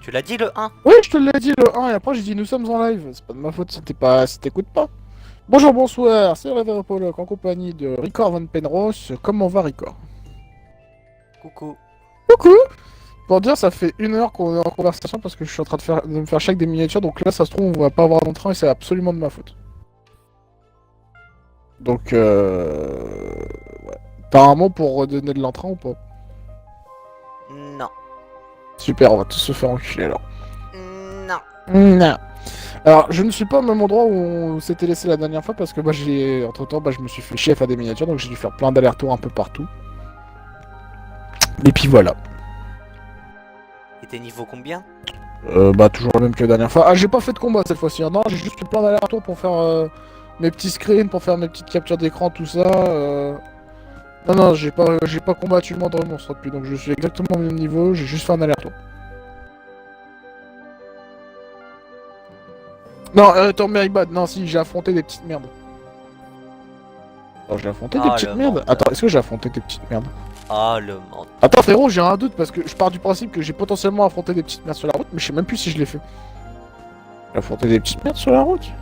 Tu l'as dit le 1? Oui, je te l'ai dit le 1 et après j'ai dit nous sommes en live. C'est pas de ma faute si t'écoutes pas. Bonjour, bonsoir, c'est Révérend Pollock en compagnie de Ricor Van Penrose. Comment va Ricor? Coucou. Coucou! Pour dire, ça fait 1 heure qu'on est en conversation parce que je suis en train de me faire chaque des miniatures, donc là ça se trouve on va pas avoir d'entrain et c'est absolument de ma faute. Donc ouais. T'as un mot pour redonner de l'entrain ou pas? Non. Super, on va tous se faire enculer alors. Non. Non. Alors, je ne suis pas au même endroit où on s'était laissé la dernière fois parce que entre temps, je me suis fait chier à faire des miniatures, donc j'ai dû faire plein d'allers-retours un peu partout. Et puis voilà. Et t'es niveau combien? Toujours le même que la dernière fois. Ah, j'ai pas fait de combat cette fois-ci, hein. Non, j'ai juste fait plein d'allers-retours pour faire mes petits screens, pour faire mes petites captures d'écran, tout ça. Non, non, j'ai pas combattu le moindre monstre depuis, donc je suis exactement au même niveau, j'ai juste fait un aller-retour. Non, attends, my bad, non, si, j'ai affronté des petites merdes. Attends, j'ai affronté des Ah, petites le merdes? menteur. Attends, est-ce que j'ai affronté des petites merdes? Ah, le menteur. Attends frérot, j'ai un doute parce que je pars du principe que j'ai potentiellement affronté des petites merdes sur la route, mais je sais même plus si je l'ai fait. J'ai affronté des petites merdes sur la route?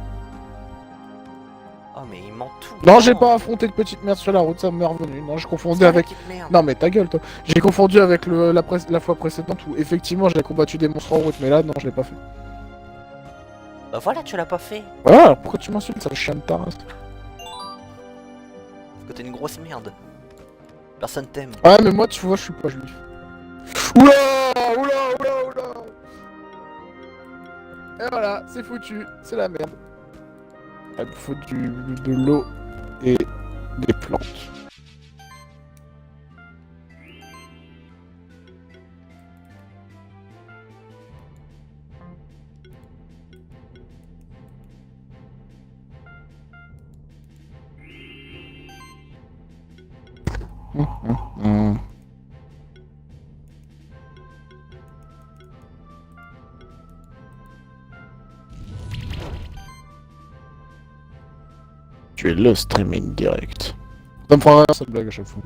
Oh, mais il ment tout. Non, j'ai pas affronté de petites merdes sur la route, ça m'est revenu. Non, je confondais avec... Merde. Non mais ta gueule toi. J'ai confondu avec la fois précédente où effectivement j'ai combattu des monstres en route, mais là non, je l'ai pas fait. Bah voilà, tu l'as pas fait. Voilà, alors pourquoi tu m'insultes, ça chien de ta race? Parce que t'es une grosse merde. Personne t'aime. Ouais, mais moi tu vois, je suis pas juif. Oula, oula, oula, oula. Et voilà, c'est foutu, c'est la merde. Il me faut de l'eau et des plantes. Tu es le streaming direct. Ça me fera rire cette blague à chaque fois.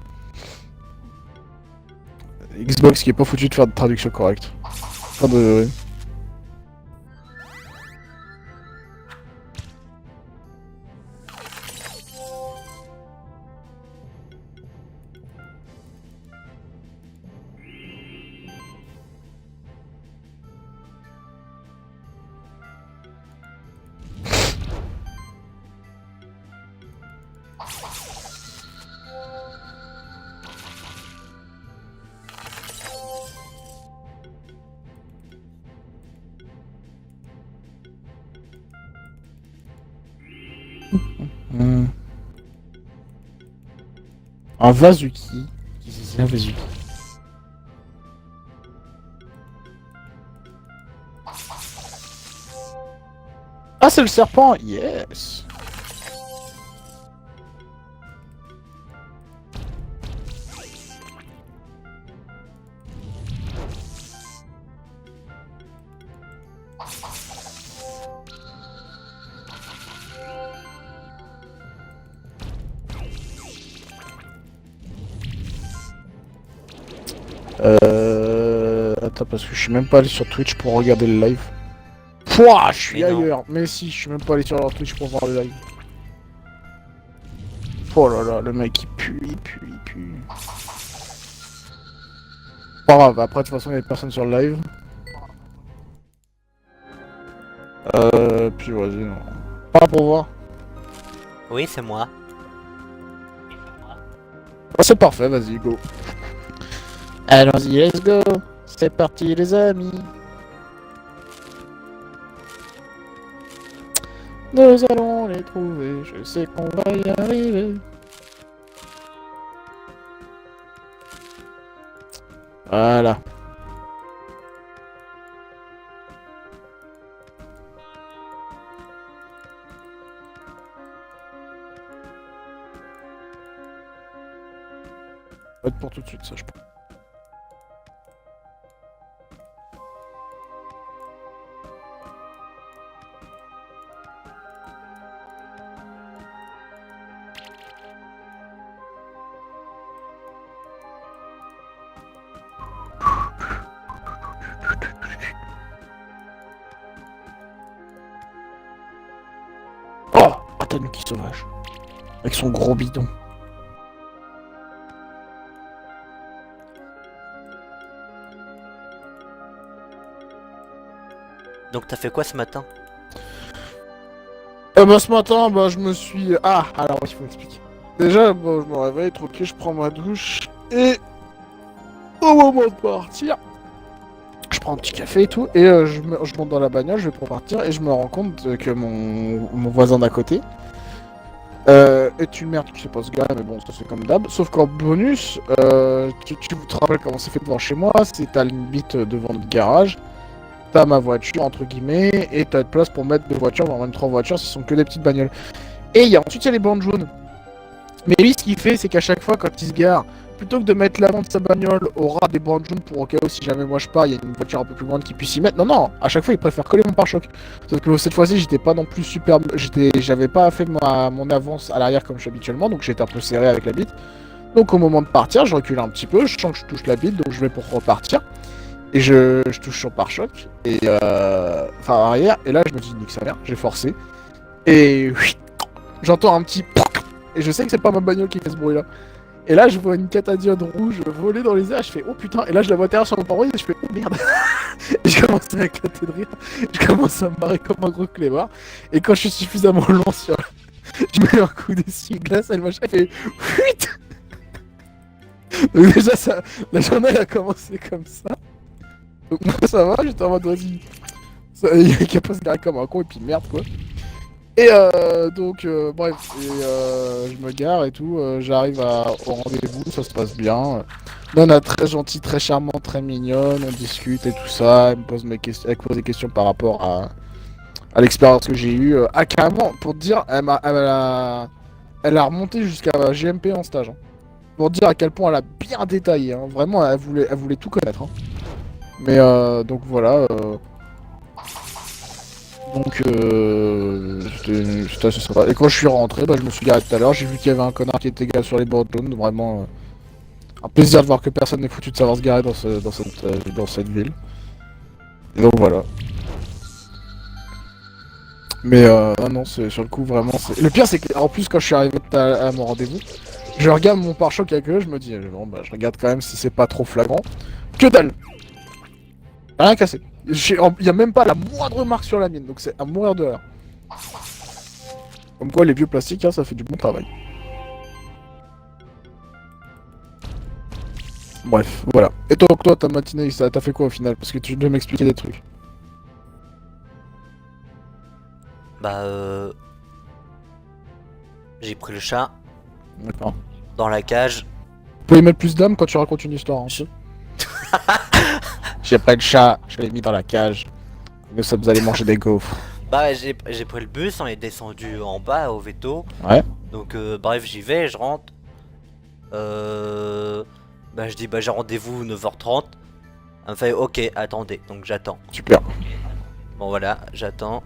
Xbox qui est pas foutu de faire de traduction correcte. Enfin de... Hmm. Un Vazuki. C'est un Vazuki. Ah, c'est le serpent. Yes. Attends, parce que je suis même pas allé sur Twitch pour regarder le live. Pouah, je suis Mais non. ailleurs. Mais si, je suis même pas allé sur leur Twitch pour voir le live. Oh là là, le mec il pue, il pue, il pue. Pas grave, après de toute façon il y a personne sur le live. Puis vas-y, non. Pas pour voir. Oui, c'est moi. Ah, c'est parfait, vas-y, go. Allons-y, let's go. C'est parti les amis. Nous allons les trouver, je sais qu'on va y arriver. Voilà. Pas pour tout de suite, ça je pense. Tanuki sauvage. Avec son gros bidon. Donc t'as fait quoi ce matin? Bah ce matin, bah je me suis... Ah, alors il faut expliquer. Déjà, bon, je me réveille, tranquille, je prends ma douche, et... Au moment de partir, je prends un petit café et tout, et je monte dans la bagnole, je vais pour partir, et je me rends compte que mon voisin d'à côté est une merde qui sait pas se garer, mais bon, ça c'est comme d'hab. Sauf qu'en bonus, tu te rappelles comment c'est fait devant chez moi, c'est t'as une bite devant le garage, t'as ma voiture, entre guillemets, et t'as de place pour mettre 2 voitures, voire même 3 voitures, ce sont que des petites bagnoles. Et ensuite il y a les bandes jaunes. Mais lui, ce qu'il fait, c'est qu'à chaque fois, quand il se gare, plutôt que de mettre l'avant de sa bagnole au ras des bandes jaunes pour au cas où, si jamais moi je pars, il y a une voiture un peu plus grande qui puisse y mettre. Non, à chaque fois, il préfère coller mon pare-choc. Sauf que cette fois-ci, j'étais pas non plus super. J'avais pas fait mon avance à l'arrière comme je suis habituellement, donc j'étais un peu serré avec la bite. Donc au moment de partir, je recule un petit peu, je sens que je touche la bite, donc je vais pour repartir. Et je touche son pare-choc, et enfin arrière, et là je me dis nique sa mère, j'ai forcé. Et j'entends un petit. Et je sais que c'est pas ma bagnole qui fait ce bruit là. Et là je vois une catadiode rouge voler dans les airs, je fais oh putain, et là je la vois terre sur mon pare-brise et je fais oh merde. Et je commence à éclater de rire, je commence à me barrer comme un gros clébard. Et quand je suis suffisamment long sur je mets un coup d'essuie-glace, elle machin, elle fait fuite. Donc déjà ça, la journée elle a commencé comme ça. Donc moi ça va, j'étais en mode vas-y. Il y a pas se garer comme un con et puis merde quoi. Et donc bref, je me gare et tout, j'arrive au rendez-vous, ça se passe bien. Nana très gentille, très charmante, très mignonne, on discute et tout ça, elle me pose elle pose des questions par rapport à l'expérience que j'ai eue. Carrément, pour te dire, elle a remonté jusqu'à GMP en stage. Hein. Pour te dire à quel point elle a bien détaillé, hein. Vraiment elle voulait tout connaître. Hein. Mais donc voilà. Donc c'était assez sympa. Et quand je suis rentré, bah, je me suis garé tout à l'heure, j'ai vu qu'il y avait un connard qui était garé sur les bords jaunes, vraiment un plaisir de voir que personne n'est foutu de savoir se garer dans cette ville. Et donc voilà. Mais non, c'est sur le coup vraiment. Le pire c'est qu'en plus quand je suis arrivé à mon rendez-vous, je regarde mon pare-choc avec eux, je me dis bon bah je regarde quand même si c'est pas trop flagrant. Que dalle! Rien cassé. Il y a même pas la moindre marque sur la mienne, donc c'est à mourir de rire. Comme quoi les vieux plastiques, hein, ça fait du bon travail. Bref, voilà. Et toi, ta matinée, t'as fait quoi au final? Parce que tu dois m'expliquer des trucs. Bah j'ai pris le chat D'accord. dans la cage. Tu peux y mettre plus d'âme quand tu racontes une histoire, hein. J'ai pris le chat, je l'ai mis dans la cage. Nous sommes allés manger des gaufres. Bah j'ai pris le bus, on est descendu en bas au veto. Ouais. Donc bref j'y vais, je rentre. Bah je dis bah j'ai rendez-vous 9h30. Elle me fait ok attendez, donc j'attends. Super. Bon voilà, j'attends.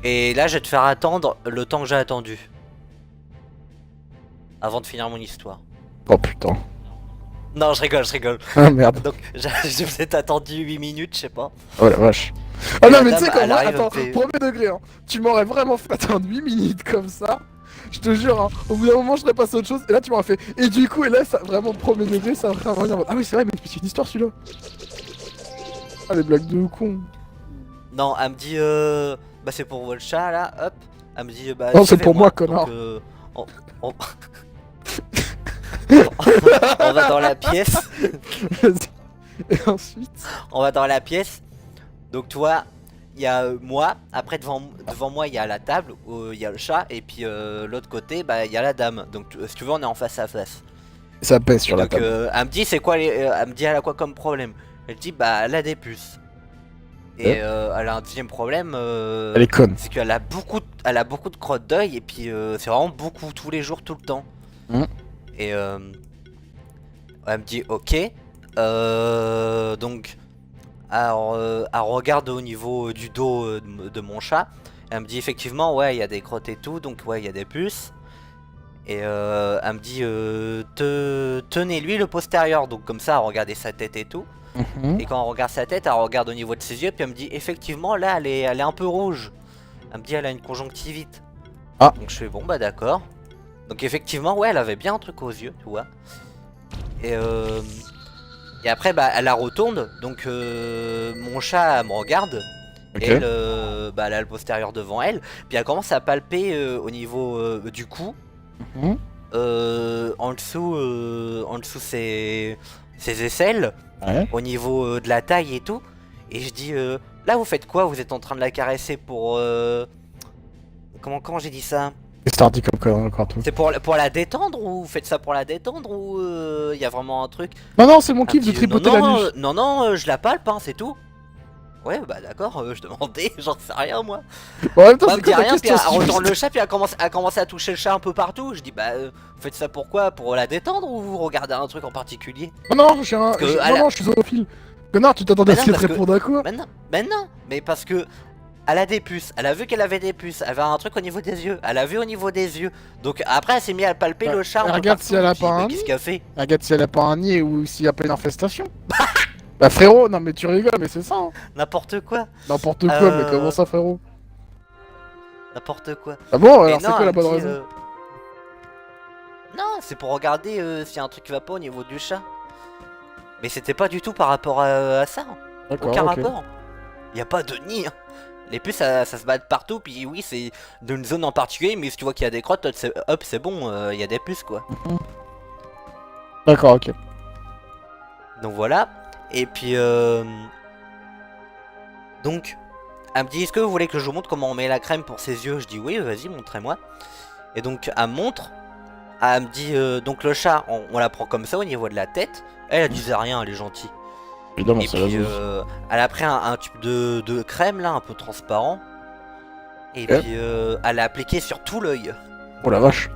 Et là je vais te faire attendre le temps que j'ai attendu. Avant de finir mon histoire. Oh putain. Non je rigole. Ah merde. Donc je vous ai attendu 8 minutes, je sais pas. Oh la vache. Et Ah non la mais tu dame, sais quoi, elle moi, arrive, attends, elle me fait- premier degré, hein. Tu m'aurais vraiment fait attendre 8 minutes comme ça. Je te jure, hein, au bout d'un moment je serais passé à autre chose, et là tu m'aurais fait. Et du coup, et là, ça, vraiment premier degré, ça va vraiment dire. Ah oui c'est vrai, mais c'est une histoire celui-là. Ah les blagues de con. Non, elle me dit bah c'est pour votre chat là, hop. Elle me dit bah Non, c'est pour suivez-moi. moi, connard. Donc, on... on va dans la pièce. Vas-y. Et ensuite. On va dans la pièce. Donc toi, il y a moi. Après devant moi il y a la table où il y a le chat et puis l'autre côté bah il y a la dame. Donc si tu veux on est en face à face. Ça pèse sur la Donc table. elle me dit c'est quoi elle me dit elle a quoi comme problème. Elle dit bah elle a des puces. Et elle a un deuxième problème. Elle est conne. C'est qu'elle a beaucoup de crottes d'œil et puis c'est vraiment beaucoup tous les jours tout le temps. Mm. Et elle me dit ok. Donc alors, elle regarde au niveau du dos de mon chat. Elle me dit effectivement ouais il y a des crottes et tout donc ouais il y a des puces. Et elle me dit tenez-lui le postérieur donc comme ça regardez sa tête et tout. Mhm. Et quand on regarde sa tête, elle regarde au niveau de ses yeux, puis elle me dit effectivement là elle est un peu rouge. Elle me dit elle a une conjonctivite. Ah. Donc je fais bon bah d'accord. Donc effectivement ouais elle avait bien un truc aux yeux, tu vois. Et après bah elle la retourne, donc mon chat elle me regarde. Ok. Et elle, bah, elle a le postérieur devant elle. Puis elle commence à palper au niveau du cou. Mhm. En dessous ses aisselles. Ouais. Au niveau de la taille et tout. Et je dis là vous faites quoi? Vous êtes en train de la caresser pour... Comment j'ai dit ça? Qu'est-ce que t'as dit comme carton? C'est pour la détendre ou vous faites ça pour la détendre ou il y a vraiment un truc? Non, non, c'est mon Un kiff de petit, tripoter non, l'anus. non, non, je la palpe, hein, c'est tout. Ouais, bah d'accord, je demandais, j'en sais rien moi. Bon, en même temps, Moi, c'est elle me dit quoi ta rien, puis question elle si retourne juste- le chat, puis elle commence à toucher le chat un peu partout. Je dis, bah, vous faites ça pourquoi? Pour la détendre ou vous regardez un truc en particulier? Non, non, que non, à la- non, je suis zoophile. Connard, tu t'attendais à Mais ce non, qu'elle te parce que- réponde à quoi? Mais parce que elle a des puces, elle a vu qu'elle avait des puces, elle avait un truc au niveau des yeux, elle a vu au niveau des yeux. Donc après, elle s'est mise à palper Bah, le chat un peu regarde partout. si elle a Je dis, pas bah, un qu'est-ce nid. qu'elle fait? Regarde si elle a pas un nid ou s'il y a pas une infestation. Bah, frérot, non, mais tu rigoles, mais c'est ça, hein. N'importe quoi, N'importe quoi, mais comment ça, frérot? n'importe quoi. Ah bon, Et alors c'est non, quoi la elle me bonne dit, raison? non, c'est pour regarder s'il y a un truc qui va pas au niveau du chat. Mais c'était pas du tout par rapport à ça. D'accord, Aucun ok. rapport. Y a pas de nid. Hein. Les puces ça se bat partout, puis oui, c'est d'une zone en particulier, mais si tu vois qu'il y a des crottes, hop, c'est bon, il y a des puces quoi. D'accord, ok. Donc voilà. Et puis, donc, elle me dit, est-ce que vous voulez que je vous montre comment on met la crème pour ses yeux? Je dis oui, vas-y, montrez-moi. Et donc, elle me montre. Elle me dit, donc le chat, on la prend comme ça au niveau de la tête. Elle disait rien, elle est gentille. Évidemment, Et c'est la puis zone. elle a pris un tube de crème là, un peu transparent. Et Ok. puis elle l'a appliqué sur tout l'œil. Oh la vache.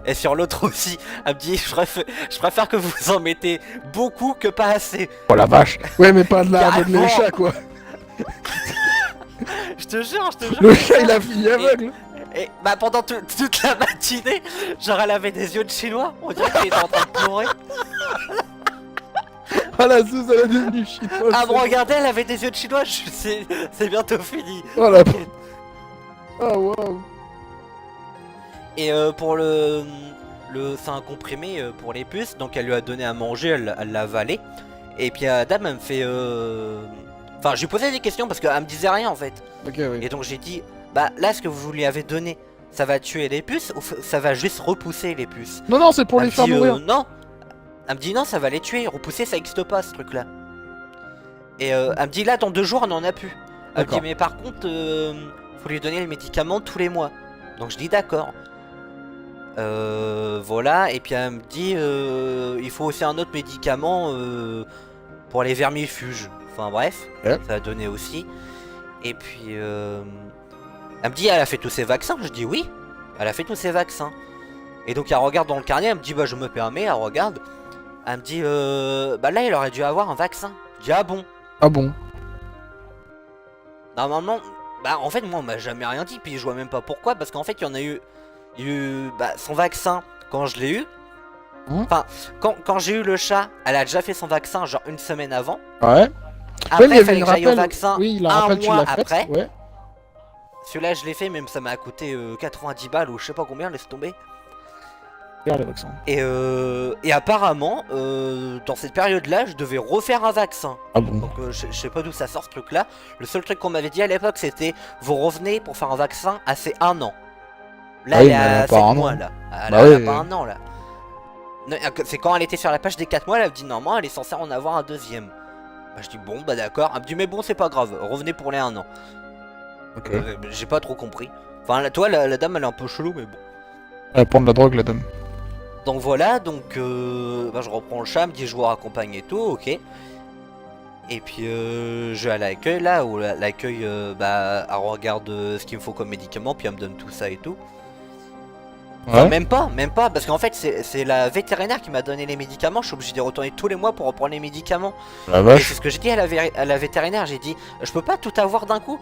Et sur l'autre aussi. Elle me dit je préfère que vous en mettez beaucoup que pas assez. Oh la vache. Ouais, mais pas de la avec Carrément. le chat, quoi. Je te jure, je te jure. Le chat, il a fini aveugle. Et bah pendant toute la matinée, genre elle avait des yeux de chinois. On dirait qu'elle était en train de pleurer. Ah la Zouz, elle est devenue chinoise. Ah bon, regardez, elle avait des yeux de chinois. C'est bientôt fini. Oh la... Oh waouh. Et pour c'est un comprimé pour les puces, donc elle lui a donné à manger, elle l'a avalé. Et puis la dame elle me fait enfin je lui posais des questions parce qu'elle me disait rien en fait. Ok, oui. Et donc j'ai dit bah là ce que vous lui avez donné, ça va tuer les puces ou ça va juste repousser les puces? Non, non, c'est pour Elle les me faire dit, mourir. non. Elle me dit non, ça va les tuer, repousser ça existe pas ce truc là. Et elle me dit là dans 2 jours on en a plus. Elle me dit D'accord. mais par contre faut lui donner les médicaments tous les mois. Donc je dis d'accord. Voilà, et puis elle me dit il faut aussi un autre médicament pour les vermifuges. Enfin bref, Ouais. ça a donné aussi. Et puis elle me dit elle a fait tous ses vaccins. Je dis oui, elle a fait tous ses vaccins. Et donc elle regarde dans le carnet, elle me dit bah je me permets, elle regarde. Elle me dit bah là il aurait dû avoir un vaccin. Je dis ah bon. Ah bon. Normalement, bah en fait moi on m'a jamais rien dit, puis je vois même pas pourquoi, parce qu'en fait il y en a eu, bah, son vaccin quand je l'ai eu. Enfin, quand j'ai eu le chat, elle a déjà fait son vaccin genre 1 semaine avant. Ouais. Après Ouais, mais il fallait que j'aille au rappel. vaccin Oui, il a un un rappel, tu mois l'as fait. après. Ouais. Celui-là je l'ai fait, même ça m'a coûté 90 balles ou je sais pas combien, laisse tomber. Regarde les vaccins. Et apparemment, dans cette période-là, je devais refaire un vaccin. Ah bon. Donc je sais pas d'où ça sort ce truc-là. Le seul truc qu'on m'avait dit à l'époque, c'était vous revenez pour faire un vaccin à ses 1 an. Là, Ah oui, elle mais elle a a pas 7 un mois an. là. Elle Bah a oui, pas oui. 1 an là. Non, c'est quand elle était sur la page des 4 mois, elle a dit normalement elle est censée en avoir un deuxième. Bah, je dis bon, bah d'accord. Elle me dit mais bon, c'est pas grave, revenez pour les 1 an. Ok. J'ai pas trop compris. Enfin, toi, la dame elle est un peu chelou, mais bon. Elle va prendre la drogue, la dame. Donc voilà, donc bah, je reprends le chat, elle me dit je vous raccompagne et tout, ok. Et puis je vais à l'accueil là, où l'accueil bah, elle regarde ce qu'il me faut comme médicament, puis elle me donne tout ça et tout. Enfin, Ouais. même pas, parce qu'en fait c'est la vétérinaire qui m'a donné les médicaments, je suis obligé de retourner tous les mois pour reprendre les médicaments. La Et vache. c'est ce que j'ai dit à la vétérinaire, j'ai dit je peux pas tout avoir d'un coup.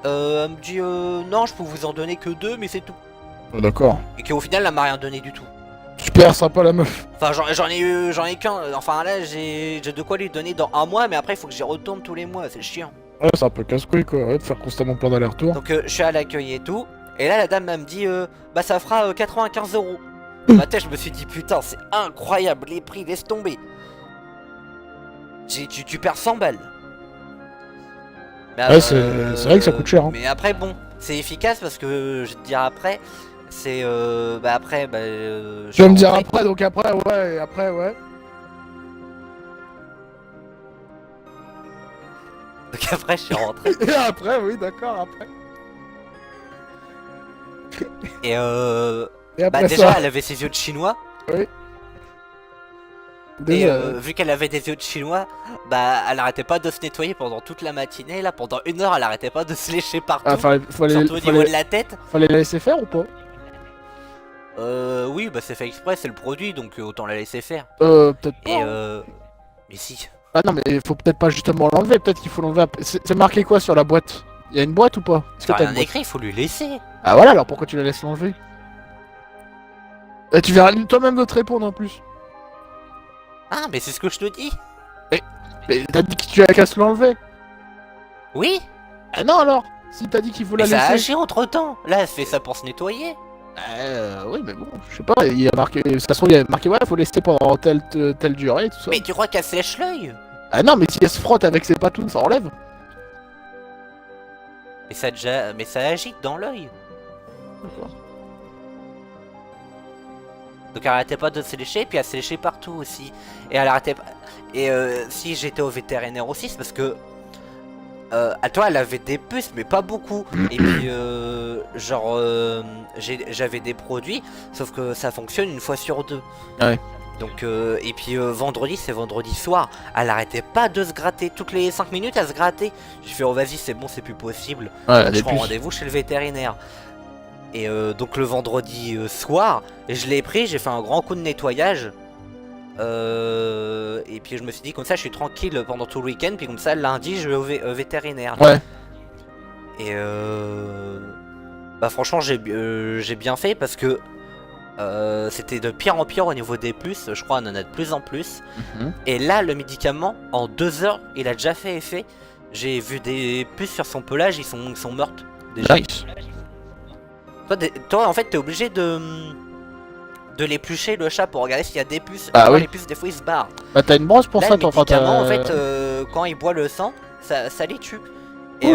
Elle me dit non, je peux vous en donner que 2, mais c'est tout. Oh, d'accord. Et qu'au final elle m'a rien donné du tout. Super sympa la meuf. Enfin j'en ai qu'un, enfin là j'ai de quoi lui donner dans 1 mois, mais après il faut que j'y retourne tous les mois, c'est chiant. Ouais, c'est un peu casse-couille quoi, ouais, de faire constamment plein d'allers-retours. Donc je suis à l'accueil et tout. Et là la dame elle me dit bah ça fera 95 euros. Dans ma tête je me suis dit putain c'est incroyable les prix, laisse tomber. Tu perds 100 balles. Mais, Ouais, c'est vrai que ça coûte cher. Hein. Mais après bon, c'est efficace parce que je vais te dire après, c'est bah après bah je Tu vas suis me dire rentré. après, donc après, ouais, et après, ouais. Donc après je suis rentré. Et après, oui, d'accord, après. Et Et bah après déjà ça, elle avait ses yeux de chinois. oui. Et Déjà, vu qu'elle avait des yeux de chinois, bah elle arrêtait pas de se nettoyer pendant toute la matinée. Là pendant 1 heure elle arrêtait pas de se lécher partout. ah, Surtout au niveau de la tête. fallait la laisser faire ou pas? Oui bah c'est fait exprès, c'est le produit donc autant la laisser faire. Peut-être pas. Et Hein. mais si. Ah non, mais faut peut-être pas justement l'enlever, peut-être qu'il faut l'enlever. C'est marqué quoi sur la boîte? Il y a une boîte ou pas? Est-ce que T'as t'as rien une boîte? écrit, il faut lui laisser. Ah voilà, alors pourquoi tu la laisses l'enlever? Et tu verras toi-même de te répondre en plus. Ah mais c'est ce que je te dis. Mais t'as dit que tu as qu'à se l'enlever. Oui. Ah non alors. Si t'as dit qu'il faut Mais la ça a laisser. agi entre temps. Là elle fait ça pour se nettoyer. Oui, mais bon, je sais pas, il y a marqué. Ça se trouve, il y a marqué, ouais, faut laisser pendant telle durée et tout ça. Mais tu crois qu'elle se lèche l'œil? Ah non, mais si elle se frotte avec ses patounes, ça enlève. Mais ça agite dans l'œil. D'accord. Donc elle arrêtait pas de se lécher, puis elle se léchait partout aussi. Et elle arrêtait pas. Et si j'étais au vétérinaire aussi, c'est parce que à toi elle avait des puces, mais pas beaucoup. Et puis genre j'avais des produits, sauf que ça fonctionne une fois sur deux. Ouais. Donc et puis vendredi, c'est vendredi soir. Elle arrêtait pas de se gratter toutes les 5 minutes, elle se grattait. J'ai fait oh vas-y c'est bon, c'est plus possible. Ouais, Donc, des je prends puces. rendez-vous chez le vétérinaire. Et donc le vendredi soir, je l'ai pris, j'ai fait un grand coup de nettoyage. Et puis je me suis dit comme ça je suis tranquille pendant tout le week-end. Puis comme ça lundi je vais au vétérinaire. Ouais. Et bah franchement j'ai bien fait parce que c'était de pire en pire au niveau des puces. Je crois on en a de plus en plus. Et là le médicament en 2 heures il a déjà fait effet. J'ai vu des puces sur son pelage, ils sont mortes déjà. Nice. Toi en fait t'es obligé de l'éplucher le chat pour regarder s'il y a des puces. Ah Quand oui. les puces des fois ils se barrent. Bah t'as une brosse pour Là ça, le toi, médicament en fait quand il boit le sang ça les tue. Et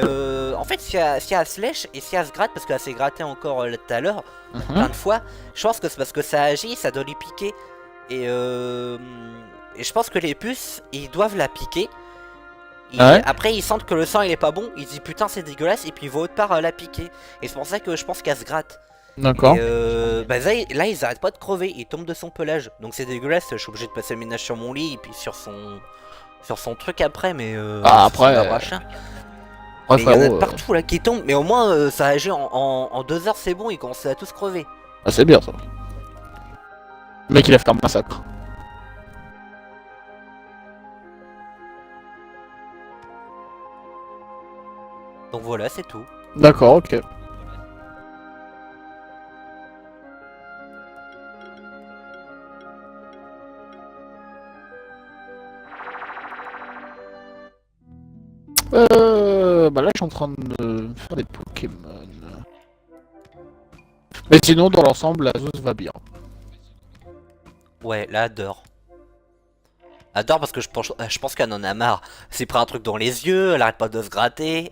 en fait si elle se lèche et si elle se gratte, parce qu'elle s'est grattée encore tout à l'heure plein de fois, je pense que c'est parce que ça agit, ça doit lui piquer. Et je pense que les puces ils doivent la piquer. Ouais. Après ils sentent que le sang il est pas bon, ils disent putain c'est dégueulasse et puis ils vont autre part la piquer. Et c'est pour ça que je pense qu'elle se gratte. D'accord. Et bah là ils arrêtent pas de crever, ils tombent de son pelage. Donc c'est dégueulasse, je suis obligé de passer le ménage sur mon lit et puis sur son truc après, mais Ah, après, c'est pas machin. Ouais, Mais il y en a frérot, de partout là qui tombent, mais au moins ça agit en 2 heures, c'est bon, ils commencent à tous crever. ah, c'est bien ça. Le mec il a fait un massacre. Donc voilà, c'est tout. D'accord, ok. Bah là je suis en train de faire des Pokémon. Mais sinon dans l'ensemble la zone va bien. Ouais, là adore. Adore parce que je pense qu'elle en a marre. C'est pris un truc dans les yeux, elle arrête pas de se gratter.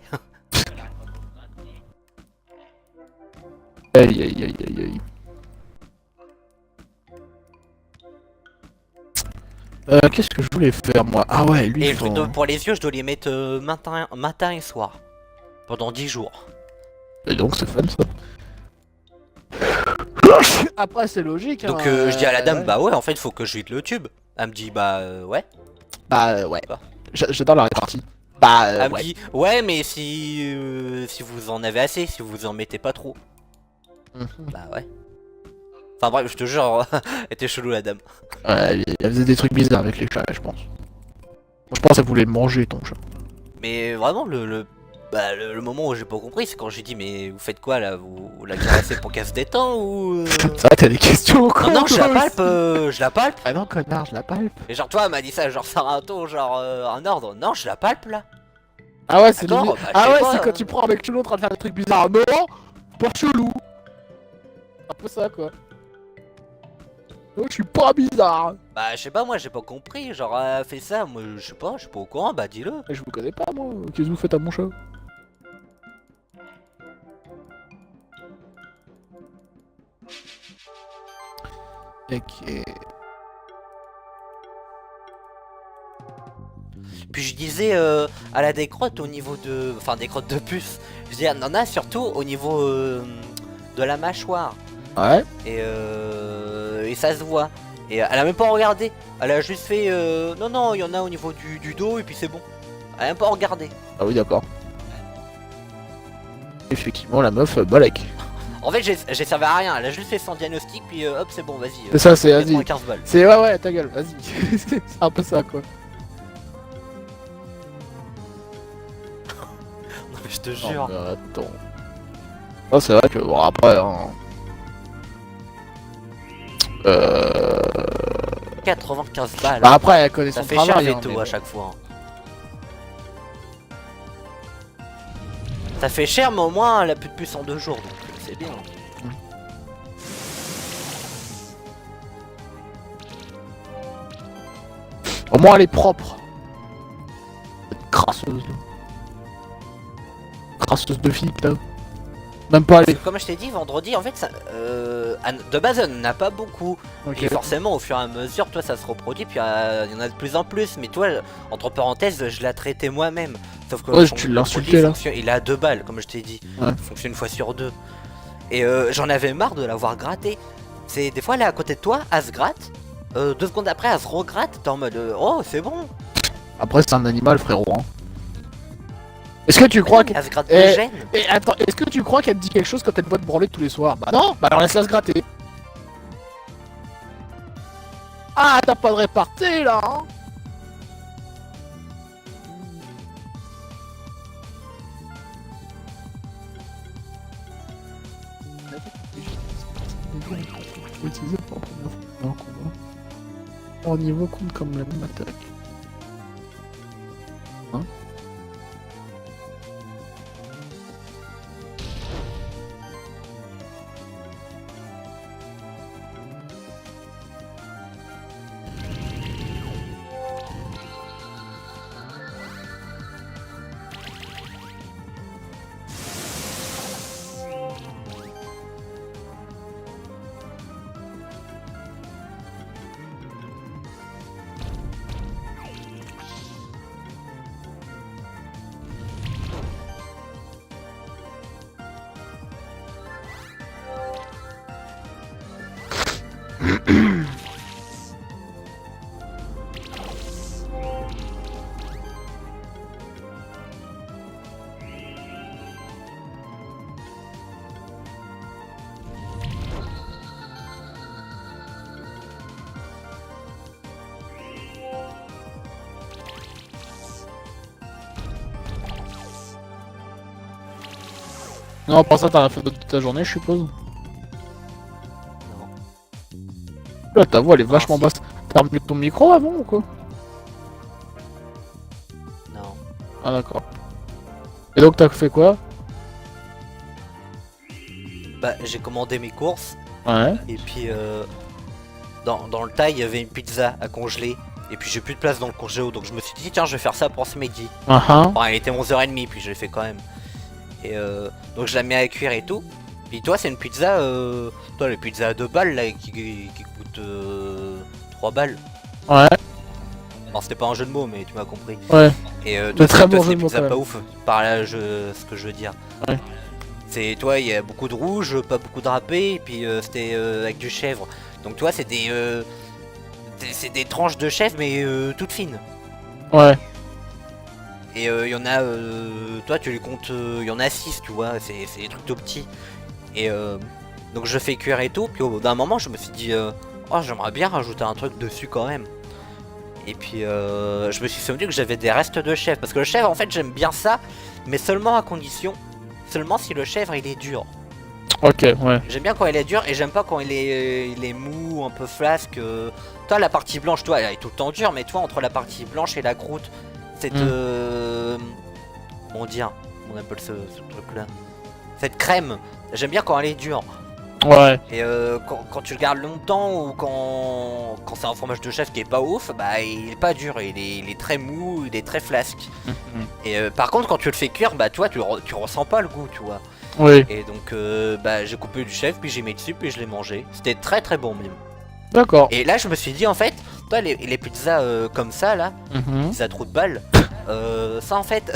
Aïe aïe aïe aïe aïe. Qu'est-ce que je voulais faire moi? Ah ouais, lui Et il le truc pour les yeux, je dois les mettre matin et soir. Pendant 10 jours. Et donc c'est fun ça. Après c'est logique. Donc hein, je dis à la dame, ouais. bah ouais, en fait, faut que je vide le tube. Elle me dit, bah ouais. Bah ouais. Bah. J'adore la répartie. Bah Elle me ouais. dit, ouais, mais si vous en avez assez, si vous en mettez pas trop. Mhm. Bah ouais. Enfin bref, je te jure, elle était chelou la dame. Ouais, elle faisait des trucs bizarres avec les chats, je pense. Moi, je pense qu'elle voulait manger ton chat. Mais vraiment, le moment où j'ai pas compris, c'est quand j'ai dit, mais vous faites quoi là, vous la caressez pour qu'elle se détend ou C'est vrai, t'as des questions quoi. Non, non, je la toi palpe, aussi. je la palpe. Ah non, connard, je la palpe. Et genre, toi, elle m'a dit ça, genre, Sarato, genre, un ordre. Non, je la palpe là. Ah ouais, c'est D'accord, limite. bah, je Ah sais ouais, pas, c'est quand tu prends un mec chelou en train de faire des trucs bizarres. Non, pas chelou. Un peu ça quoi. Non, je suis pas bizarre. Bah, je sais pas, moi j'ai pas compris. Genre, fait ça, moi je suis pas au courant, bah dis-le. Je vous connais pas moi. Qu'est-ce que vous faites à mon chat? Ok. Puis je disais à la décrotte au niveau de. Enfin, des crottes de puce. Je dis, on en a surtout au niveau de la mâchoire. Ouais. Et ça se voit. Et elle a même pas regardé. Elle a juste fait. Non, non, il y en a au niveau du dos et puis c'est bon. Elle a même pas regardé. Ah oui, d'accord. Effectivement, la meuf balèque. En fait, j'ai servi à rien. Elle a juste fait son diagnostic puis hop, c'est bon, vas-y. C'est ça, c'est vas-y. 95 balles. C'est ouais, ouais, ta gueule, vas-y. C'est un peu ça quoi. Non, mais je te Non, jure. mais attends. Ah, c'est vrai que bon, après. Hein... 95 balles. Bah, après, elle connaît Ça son fait cher travail. veto mais à bon. chaque fois. Ça fait cher, mais au moins elle a plus de puce en 2 jours, donc c'est bien. Au moins, elle est propre. Cette crasseuse. Crasseuse de fille là. Même pas Parce aller. que comme je t'ai dit, vendredi, en fait, ça, de base, elle n'en a pas beaucoup. Ok. Et forcément, au fur et à mesure, toi, ça se reproduit, puis il y en a de plus en plus. Mais toi, entre parenthèses, je l'ai traité moi-même. Sauf que Ouais, son- tu le l'as produit insulté, là. il a 2 balles, comme je t'ai dit. Ouais. Il fonctionne une fois sur 2. Et j'en avais marre de l'avoir gratté. C'est des fois, elle est à côté de toi, elle se gratte. 2 secondes après, elle se regratte. T'es en mode, oh, c'est bon. Après, c'est un animal, frérot. Hein. Est-ce que tu crois que. Elle se gratte Eh, de gêne. Et attends, est-ce que tu crois qu'elle te dit quelque chose quand elle te voit te branler tous les soirs? Bah non, bah alors laisse-la se gratter. Ah, t'as pas de répartie là, hein? Au niveau compte comme la même attaque. Hein? Non, pour ça, t'as rien fait d'autre toute ta journée, je suppose. Non. Là, ta voix, elle est vachement si. basse. T'as remis ton micro avant ou quoi? Non. Ah, d'accord. Et donc, t'as fait quoi? Bah, j'ai commandé mes courses. Ouais. Et puis, dans le tas, il y avait une pizza à congeler. Et puis, j'ai plus de place dans le congélo. Donc, je me suis dit, tiens, je vais faire ça pour ce midi. Enfin, il était 11h30, puis je l'ai fait quand même. Et donc, je la mets à cuire et tout. Puis, toi, c'est une pizza. Toi, les pizzas à 2 balles là, qui coûtent 3 balles. Ouais. Non, c'était pas un jeu de mots, mais tu m'as compris. Ouais. Et De toi, très toi, bon c'est jeu des de mots, pizzas quand pas même. ouf. Par là, ce que je veux dire. Ouais. C'est toi, il y a beaucoup de rouge, pas beaucoup de râpé, et puis c'était avec du chèvre. Donc toi, c'est des tranches de chèvre, mais toutes fines. Ouais. Et il y en a, toi, tu les comptes, il y en a 6, tu vois. C'est des trucs tout petits. Et donc je fais cuire et tout. Puis au bout d'un moment, je me suis dit, oh, j'aimerais bien rajouter un truc dessus quand même. Et puis je me suis souvenu que j'avais des restes de chèvre. Parce que le chèvre, en fait, j'aime bien ça, mais seulement à condition. Seulement si le chèvre il est dur. Ok, ouais. J'aime bien quand il est dur et j'aime pas quand il est mou, un peu flasque. Toi, la partie blanche, toi, elle est tout le temps dure, mais toi, entre la partie blanche et la croûte, cette, comment dire, on appelle ce truc-là. Cette crème, j'aime bien quand elle est dure. Ouais. Et quand tu le gardes longtemps ou quand c'est un fromage de chef qui est pas ouf, bah il est pas dur, il est très mou, il est très flasque. Et par contre quand tu le fais cuire, bah toi tu ressens pas le goût, tu vois. Oui. Et donc bah j'ai coupé du chef, puis j'ai mis dessus, puis je l'ai mangé. C'était très très bon même. D'accord. Et là je me suis dit en fait, toi les pizzas comme ça là, pizzas trou de balle, ça en fait,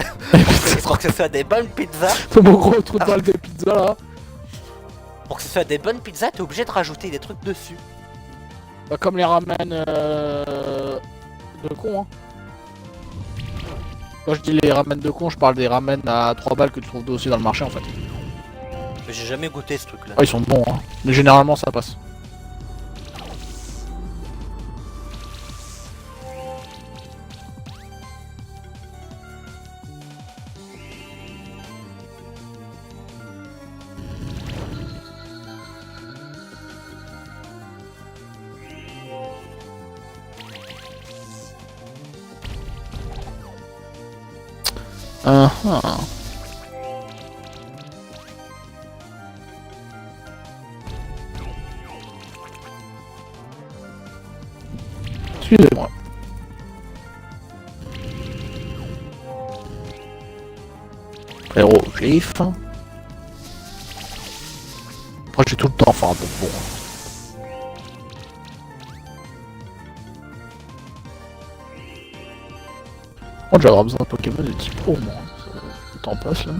pour que ce soit des bonnes pizzas, Mon gros trou de balle des pizzas là. pour que ce soit des bonnes pizzas, t'es obligé de rajouter des trucs dessus. Bah, comme les ramen de con, hein. Quand je dis les ramen de con, je parle des ramen à 3 balles que tu trouves aussi dans le marché en fait. Mais j'ai jamais goûté ce truc là. Ah, ils sont bons, hein. Mais généralement ça passe. Excusez-moi. Frérot, j'ai faim. Après j'ai tout le temps faim, donc bon. Oh, j'aurais besoin d'un Pokémon de type O, moi. Le temps passe là.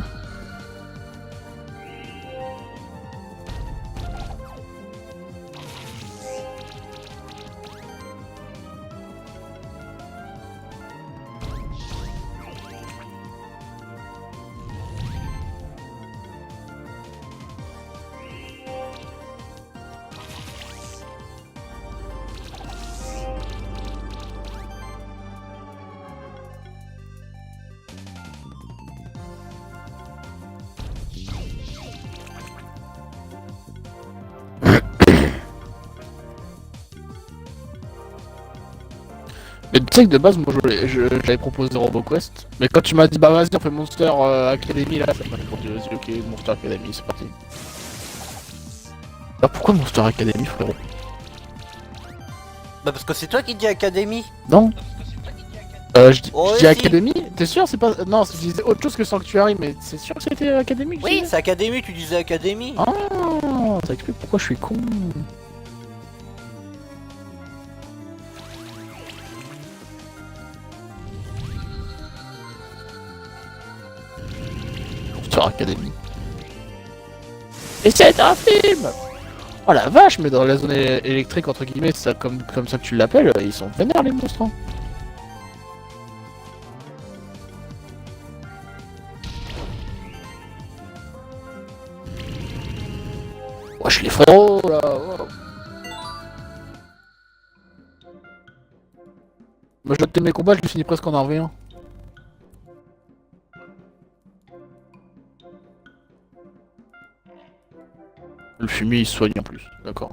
Mais tu sais que de base, moi j'avais proposé RoboQuest, mais quand tu m'as dit bah vas-y on fait Monster Academy là, ça m'a répondu vas-y ok Monster Academy c'est parti. Bah pourquoi Monster Academy frérot? Bah parce que c'est toi qui dis Académie. Non. Je dis Oh, je dis si. Academy? T'es sûr c'est pas... Non, je disais autre chose que Sanctuary, mais c'est sûr que c'était Academy que Oui, tu disais? c'est Académie, tu disais Académie. Ah, ça explique pourquoi je suis con. Monster Academy. Et c'est un film! Oh la vache, mais dans la zone électrique, entre guillemets, ça, comme ça que tu l'appelles, ils sont vénères les monstres. Hein. Wesh les frérots là! Oh. Moi je note mes combats, je les finis presque en RV1. Le fumier il se soigne en plus, d'accord.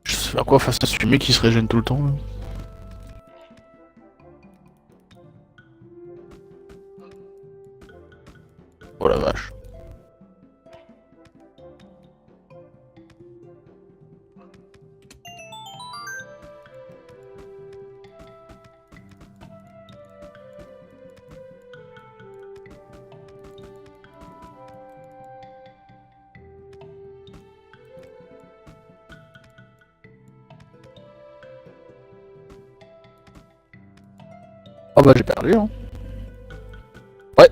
Je sais faire quoi face à ce fumier qui se régène tout le temps là. Oh la vache. Oh bah j'ai perdu hein. Ouais.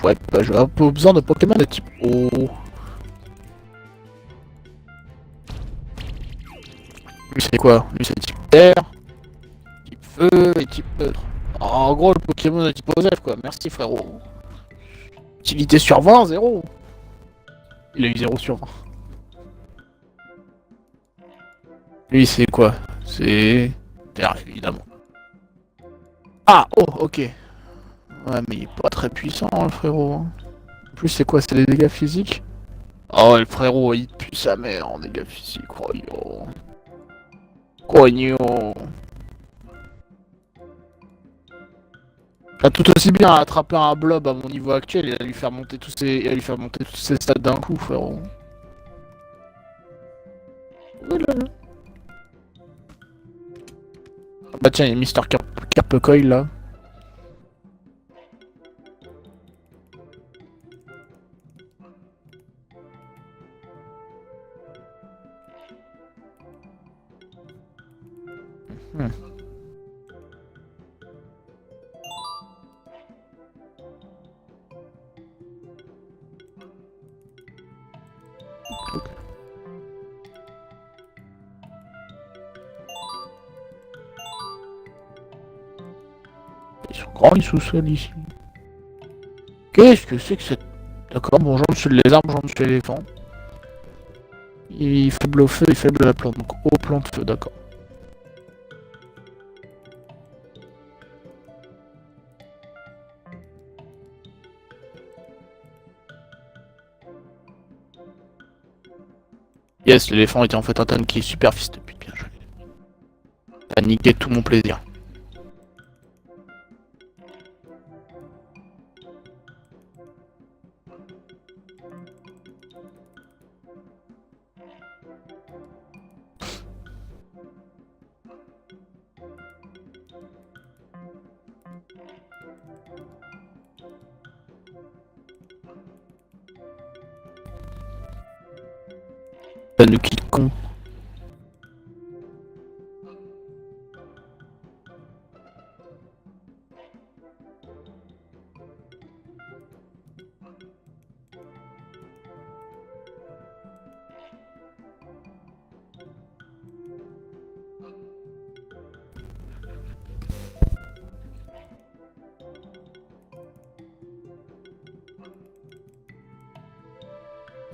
Ouais, bah j'ai un peu besoin de Pokémon de type O. Lui c'est quoi? Lui c'est type terre, type feu et type neutre. En gros le Pokémon de type Osef quoi, merci frérot. Utilité sur 20, 0. Il a eu 0 sur 20. Lui, c'est quoi? C'est... Terre, évidemment. Ah, oh, ok. Ouais, mais il est pas très puissant, le frérot. En plus, c'est quoi? C'est des dégâts physiques? Oh, le frérot, il pue sa mère en dégâts physiques. Croyons. Croyons. T'as tout aussi bien attraper un blob à mon niveau actuel et à lui faire monter tous ses stats d'un coup, frérot. Oulala. Bah tiens, il y a Mister Carpecoil là. Hmm. Ils sont grands les sous-sols ici. Qu'est-ce que c'est que cette... D'accord, bonjour monsieur le lézard, bonjour monsieur l'éléphant. Il est faible au feu et faible à la plante, donc au plan de feu, d'accord. Yes, l'éléphant était en fait un tank qui est super fils de pute, bien joué. T'as niqué tout mon plaisir. Tanuki con.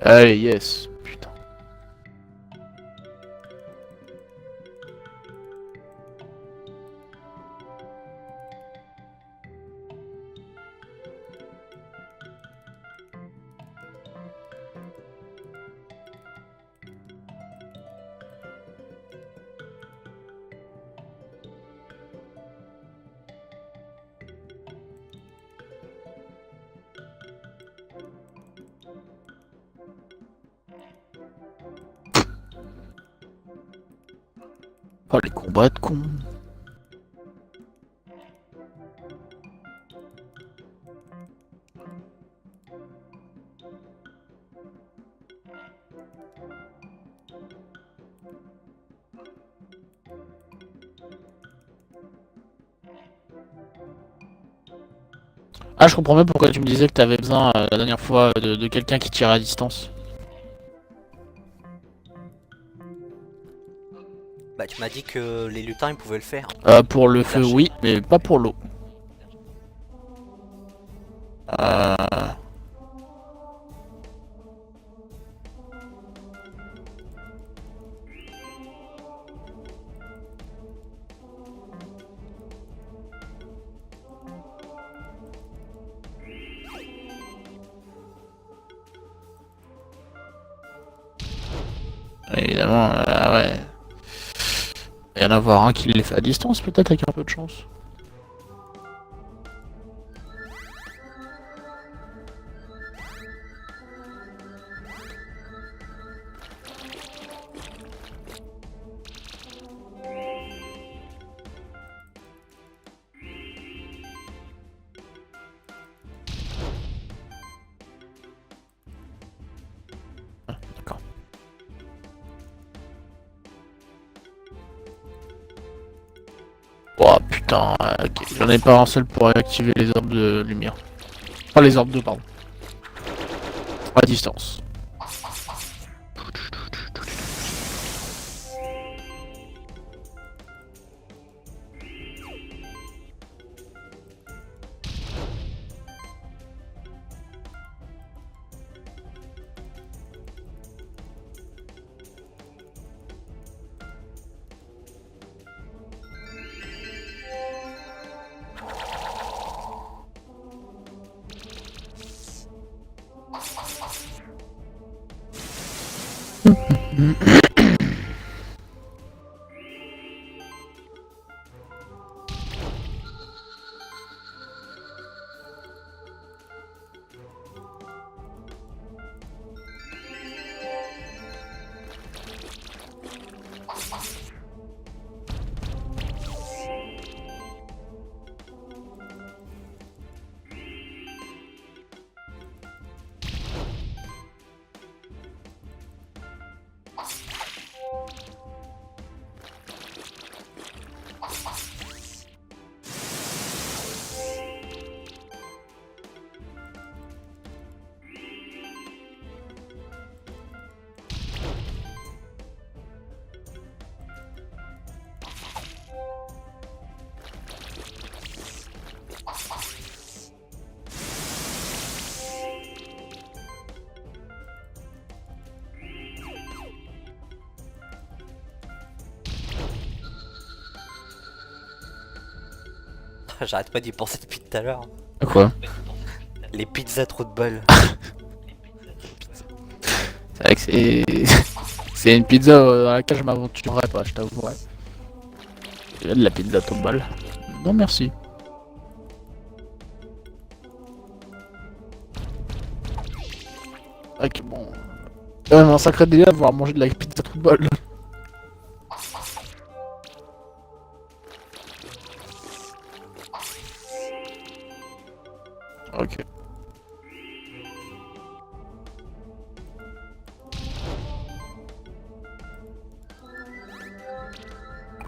Allez, yes. Putain. Oh, les combats de cons. Ah, je comprends même pourquoi tu me disais que t'avais besoin la dernière fois de quelqu'un qui tire à distance. Bah, tu m'as dit que les lutins ils pouvaient le faire. Pour le Les feu, archers. oui, mais pas pour l'eau. Euh... Évidemment, ouais. Il y en a avoir un qui les fait à distance, peut-être, avec un peu de chance. Ah, d'accord. Oh putain, ok. J'en ai pas un seul pour activer les orbes de lumière. Pas les orbes de pardon. À distance. J'arrête pas d'y penser depuis tout à l'heure. Quoi? Les pizzas trop de balles. C'est vrai que c'est... c'est une pizza dans laquelle je m'aventurerais pas, je t'avouerai. Il y a de la pizza trop de balle. Non merci. Ok bon... C'est quand même un sacré délire de pouvoir manger de la pizza trop de balle. Ok.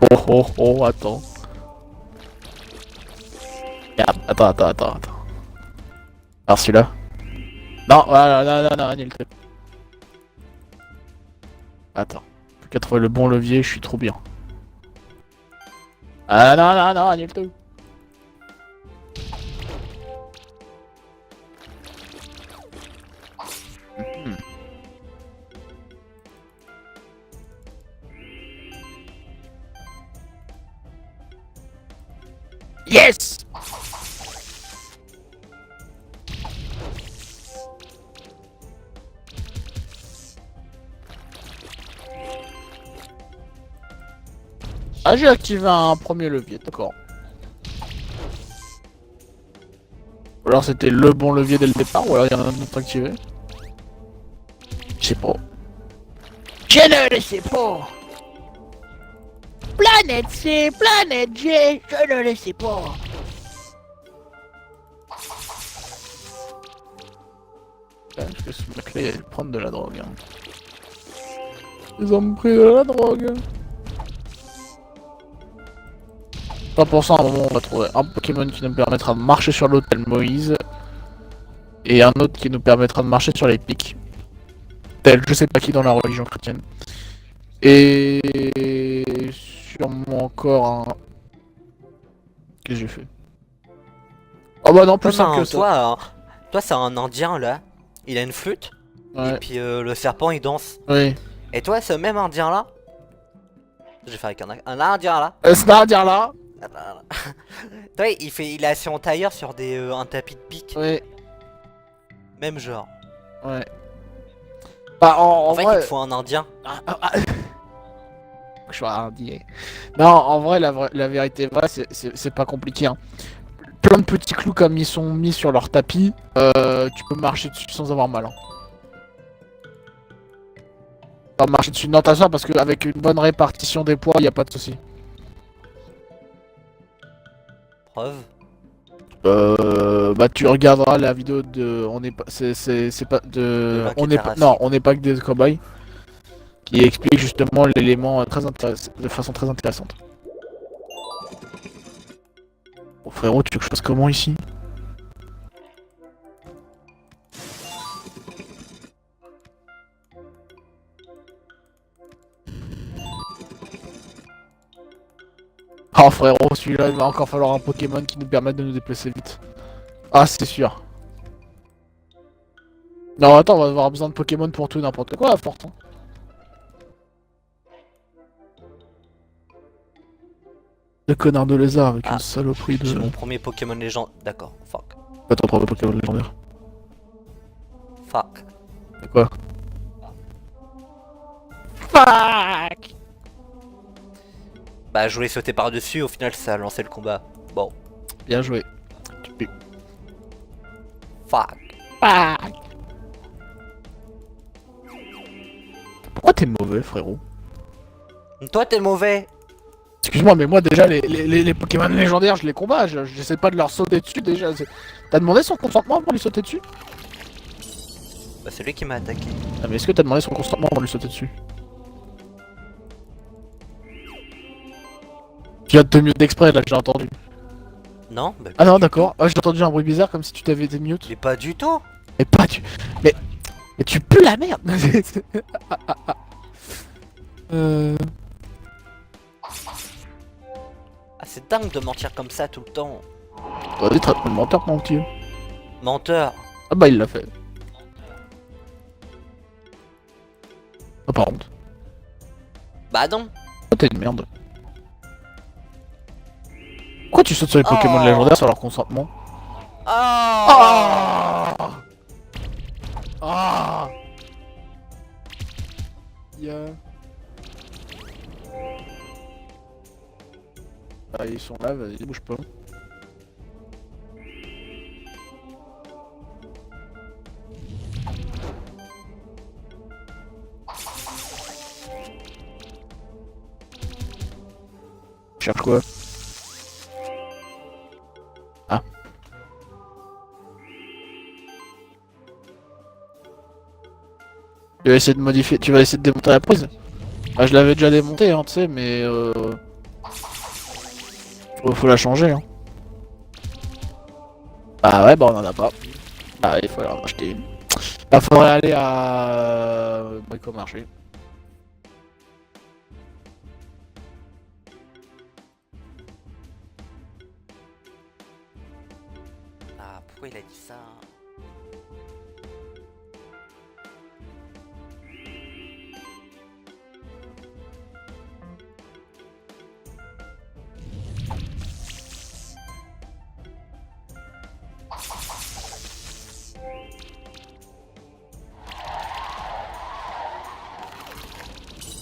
Oh oh oh, attends. Merde, attends. Alors celui-là. Non, voilà, non, annule. Attends. Faut qu'à trouver le bon levier, je suis trop bien. Ah non, annule tout. Yes! Ah, j'ai activé un premier levier, d'accord. Ou alors c'était le bon levier dès le départ, ou alors il y en a un autre activé. Je sais pas. Je ne le sais pas. Planète C, planète G, je ne le sais pas. Parce que ce mec-là, il allait prendre de la drogue. Hein. Ils ont pris de la drogue. 100% à un moment, on va trouver un Pokémon qui nous permettra de marcher sur l'hôtel Moïse. Et un autre qui nous permettra de marcher sur les pics. Tel je sais pas qui dans la religion chrétienne. Et sûrement encore un... Qu'est-ce que j'ai fait? Oh bah non, plus simple que ça. Toi c'est un indien là. Il a une flûte. Ouais. Et puis le serpent il danse. Oui. Et toi ce même indien là. Je vais faire avec un indien là. C'est pas à dire là. Toi il est assis en tailleur sur un tapis de pique. Oui. Même genre. Ouais. Bah en fait vrai... il te faut un indien. Je suis indien. Non, en vrai, la vérité vraie, c'est pas compliqué. Hein. Plein de petits clous comme ils sont mis sur leur tapis, tu peux marcher dessus sans avoir mal. Hein. Pas marcher dessus, non, t'as ça parce qu'avec une bonne répartition des poids, y a pas de souci. Preuve. Bah tu regarderas la vidéo de, on est pas, c'est pas de, on est pas, non, on n'est pas que des cobayes, qui explique justement l'élément très intéressant, de façon très intéressante. Bon frérot, tu veux que je fasse comment ici? Oh frérot, celui-là, il va encore falloir un Pokémon qui nous permette de nous déplacer vite. Ah, c'est sûr. Non, attends, on va avoir besoin de Pokémon pour tout n'importe quoi, à forte. Hein. Le connard de lézard avec une saloperie de... J'ai mon premier Pokémon légendaire. D'accord, fuck. Attends, premier Pokémon légendaire. Fuck. C'est quoi? Fuck. Bah je voulais sauter par dessus, au final ça a lancé le combat. Bon, Bien joué. Tu- fuck. Fuck. Pourquoi t'es mauvais, frérot? Toi t'es mauvais. Excuse-moi, mais moi déjà les Pokémon légendaires, je les combats, j'essaie pas de leur sauter dessus déjà. T'as demandé son consentement pour lui sauter dessus? Bah c'est lui qui m'a attaqué. Ah, mais est-ce que t'as demandé son consentement pour lui sauter dessus? Tu viens de te mute d'exprès là, j'ai entendu. Non bah, Ah non, d'accord. Ah, j'ai entendu un bruit bizarre comme si tu t'avais été mute. Mais pas du tout. Mais pas tu. Mais. Mais tu pues la merde! euh. Ah c'est dingue de mentir comme ça tout le temps. Vas-y, traite-moi de menteur, mon petit. Menteur. Ah bah, il l'a fait. Ah, par contre. Bah non. Oh, t'es une merde. Pourquoi tu sautes sur les Pokémon Oh. légendaires sans leur consentement? Oh. Ah. Ah. Yeah. Ah, ils sont là, vas-y, bouge pas. Cherche quoi? Ah. Tu vas essayer de modifier, tu vas essayer de démonter la prise? Ah, je l'avais déjà démontée, hein, tu sais, mais faut la changer, hein. Ah ouais, bah on en a pas. Ah, il faut en acheter une. Bah, faudrait aller à Bricomarché. Ah pourquoi il a dit ça?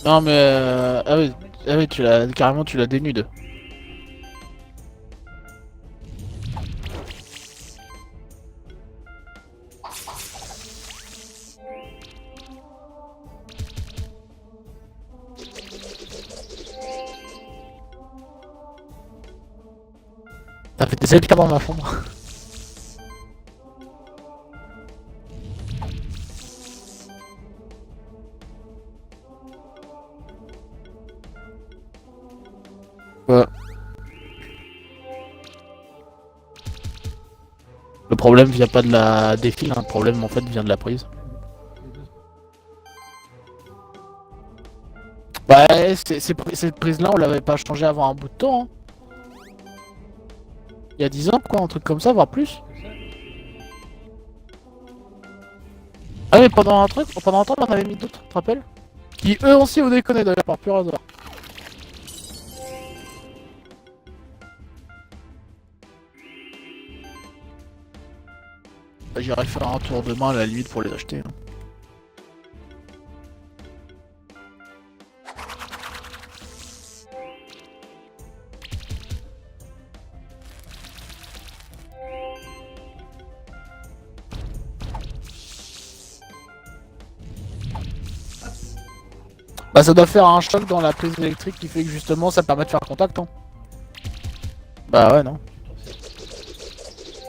Non mais ah oui, tu l'as carrément, tu la dénudes. Ça fait des habitants dans ma chambre. Ouais. Le problème vient pas de la des fils, hein. Le problème en fait vient de la prise. Bah cette prise là on l'avait pas changée avant un bout de temps, hein. Il y a 10 ans quoi, un truc comme ça, voire plus. Ah mais pendant un temps on en avait mis d'autres, tu te rappelles? Qui eux aussi ont déconné d'ailleurs par pur hasard. Bah, j'irai faire un tour demain à la limite pour les acheter, hein. Bah ça doit faire un choc dans la prise électrique qui fait que justement ça permet de faire contact, hein. Bah ouais non.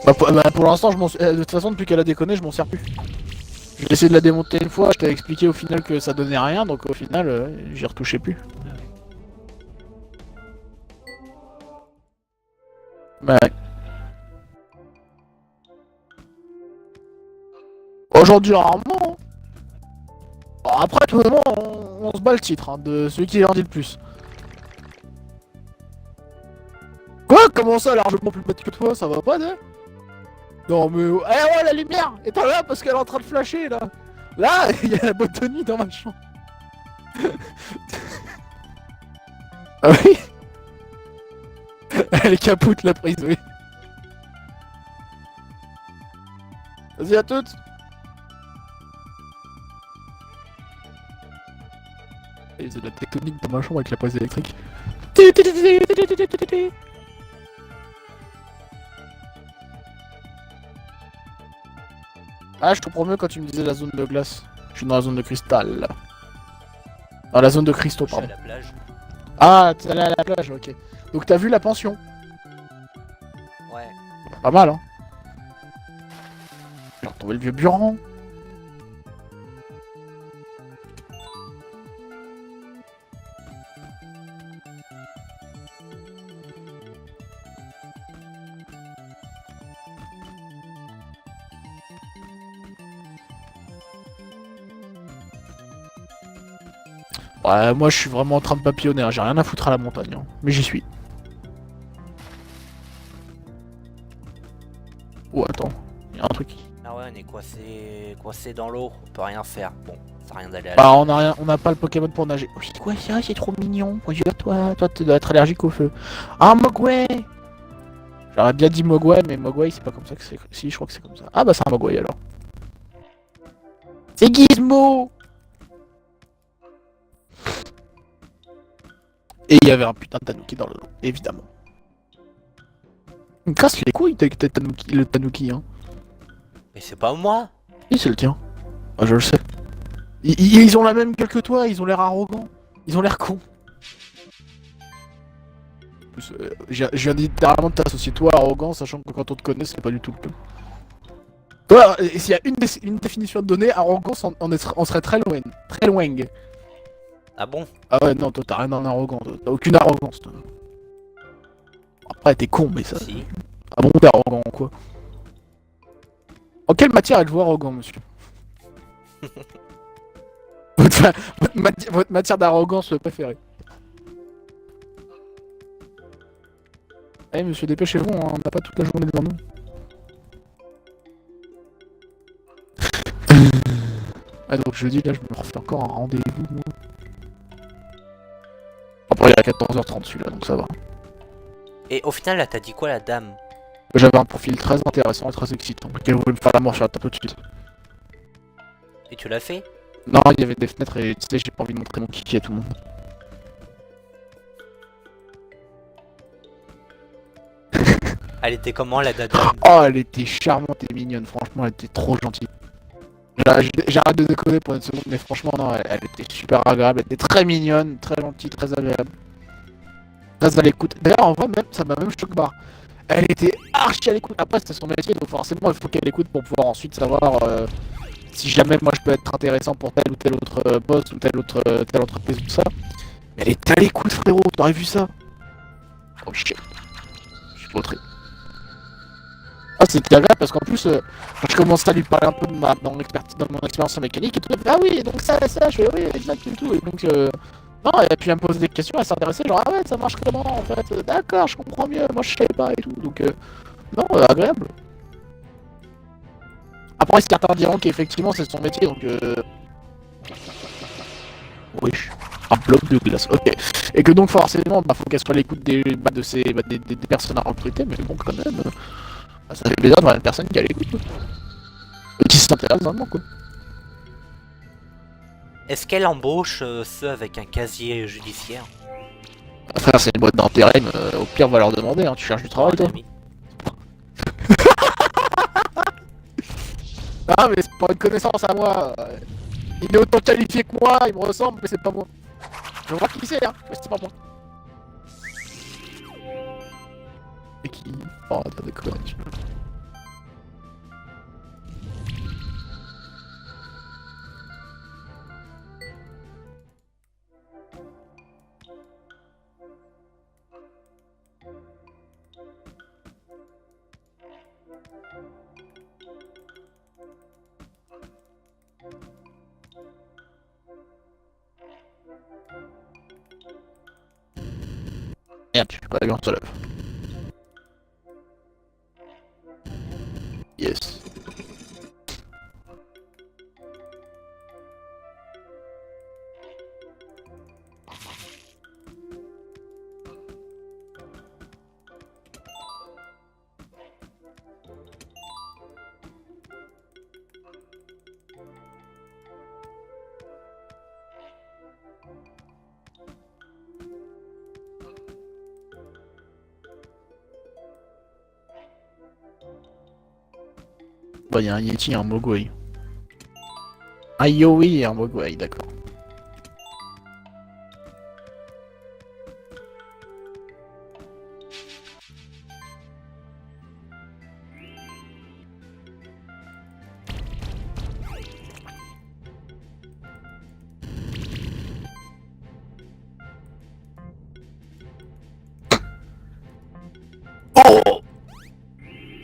Bah, pour l'instant de toute façon depuis qu'elle a déconné je m'en sers plus. J'ai essayé de la démonter une fois, je t'avais expliqué au final que ça donnait rien, donc au final j'y retouchais plus. Bah ouais. Aujourd'hui rarement, hein. Bon, après tout le monde on se bat le titre, hein, de celui qui en dit le plus. Quoi? Comment ça, largement plus bête que toi? Ça va pas, né? Non mais... Eh ouais, la lumière! Éteins là parce qu'elle est en train de flasher, là! Là, il y a la boîte de nuit dans ma chambre. Ah oui? Elle est capoute, la prise, oui. Vas-y, à toutes! c'est de la tectonique dans ma chambre avec la prise électrique. Ah, je comprends mieux quand tu me disais la zone de glace. Je suis dans la zone de cristal. Dans la zone de cristaux, Je suis à pardon. la plage. Ah, t'es allé à la plage, ok. Donc t'as vu la pension. Ouais. Pas mal, hein. J'ai retrouvé le vieux Buran. Ouais, moi je suis vraiment en train de papillonner, hein. J'ai rien à foutre à la montagne, hein. Mais j'y suis. Oh, attends, il y a un truc. Ah ouais, on est coincé dans l'eau, on peut rien faire. Bon, ça sert à rien d'aller à Bah, la on a rien, on n'a pas le Pokémon pour nager. Oh, c'est quoi ça? C'est trop mignon. Regarde-toi, toi, tu dois être allergique au feu. Ah, Mogwai! J'aurais bien dit Mogwai, mais Mogwai, c'est pas comme ça que c'est. Si, je crois que c'est comme ça. Ah, bah, c'est un Mogwai alors. C'est Gizmo! Et il y avait un putain de Tanuki dans le lot, évidemment. Il me casse les couilles, Tanuki, le Tanuki, hein. Mais c'est pas moi. Oui, c'est le tien. Ah, je le sais. Ils ont la même gueule que toi, ils ont l'air arrogants. Ils ont l'air cons. En plus, je viens littéralement de t'associer toi arrogant, sachant que quand on te connaît, c'est pas du tout le cas. Toi, s'il y a une définition de donner, arrogance, on serait très loin. Très loin. Ah bon? Ah ouais, non, toi, t'as rien en arrogant. T'as aucune arrogance, toi. Après, t'es con, mais ça. Si. Ah bon, t'es arrogant, quoi. En quelle matière êtes-vous arrogant, monsieur? votre matière d'arrogance préférée? Eh, monsieur, dépêchez-vous, hein, on n'a pas toute la journée devant nous. Ah, donc jeudi, là, je me refais encore un rendez-vous, moi. Après, il est à 14h30 celui-là, donc ça va. Et au final, là, t'as dit quoi, la dame? J'avais un profil très intéressant et très excitant, qu'elle voulait me faire l'amour sur la table tout de suite. Et tu l'as fait? Non, il y avait des fenêtres et tu sais, j'ai pas envie de montrer mon kiki à tout le monde. Elle était comment, la dame? Oh, elle était charmante et mignonne, franchement, elle était trop gentille. J'arrête de déconner pour une seconde, mais franchement, non, elle était super agréable, elle était très mignonne, très gentille, très agréable. Très à l'écoute. D'ailleurs, en vrai, même, ça m'a même choqué barre. Elle était archi à l'écoute. Après, c'était son métier, donc forcément, il faut qu'elle écoute pour pouvoir ensuite savoir si jamais moi je peux être intéressant pour tel ou tel autre poste ou telle entreprise ou tout ça. Mais elle était à l'écoute, frérot, t'aurais vu ça? Oh shit. Je suis vautré. Ah, c'était agréable parce qu'en plus, quand je commençais à lui parler un peu de dans mon expérience en mécanique et tout, elle me fait, ah oui, donc ça, je fais oui, exact et tout. Et donc, non, et puis elle me posait des questions, elle s'intéressait, genre, ah ouais, ça marche comment en fait? D'accord, je comprends mieux, moi je savais pas et tout. Donc, non, agréable. Après, certains diront qu'effectivement c'est son métier, donc, wesh. Un bloc de glace, ok. Et que donc forcément, bah, faut qu'elle soit à l'écoute des personnes à recruter, mais bon, quand même, bah, ça fait plaisir d'avoir une personne qui est à l'écoute, quoi. Et qui s'intéresse vraiment, quoi. Est-ce qu'elle embauche ceux avec un casier judiciaire? Enfin, c'est une boîte d'intérim, au pire, va leur demander, hein, tu cherches du travail, toi? Ami. Ah, mais c'est pas une connaissance à moi. Il est autant qualifié que moi, il me ressemble, mais c'est pas moi. Je vois qui c'est, hein, mais c'est pas moi. Et qui... Oh, t'as des conneries. Merde, je suis pas allé en se lève. Yes. Bah, y'a un Yeti et un Mogwai. Un Yowie et un Mogwai, d'accord. Oh!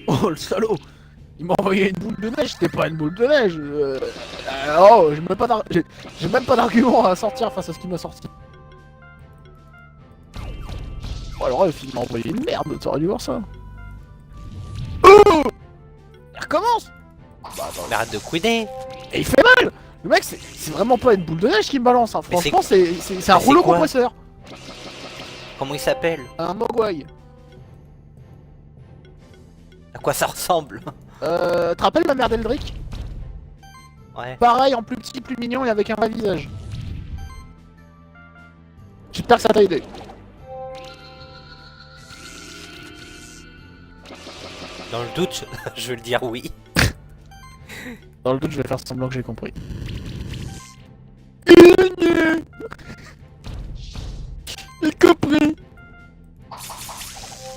Oh, le salaud! Il m'a envoyé une boule de neige, c'était pas une boule de neige. Oh, j'ai même pas d'argument à sortir face à ce qu'il m'a sorti. Oh, alors là, il m'a envoyé une merde, t'aurais dû voir ça. Oh! Il recommence! Bah, Mais arrête de couiner. et il fait mal! Le mec, c'est vraiment pas une boule de neige qui me balance, hein. Mais Franchement, c'est un mais c'est rouleau quoi? compresseur. Comment il s'appelle? Un Mogwai. À quoi ça ressemble? Tu te rappelles la mère d'Eldrick? Ouais. Pareil, en plus petit, plus mignon et avec un vrai visage. J'espère que ça t'a aidé. Dans le doute, je vais le dire oui. Dans le doute, je vais faire semblant que j'ai compris. J'ai compris.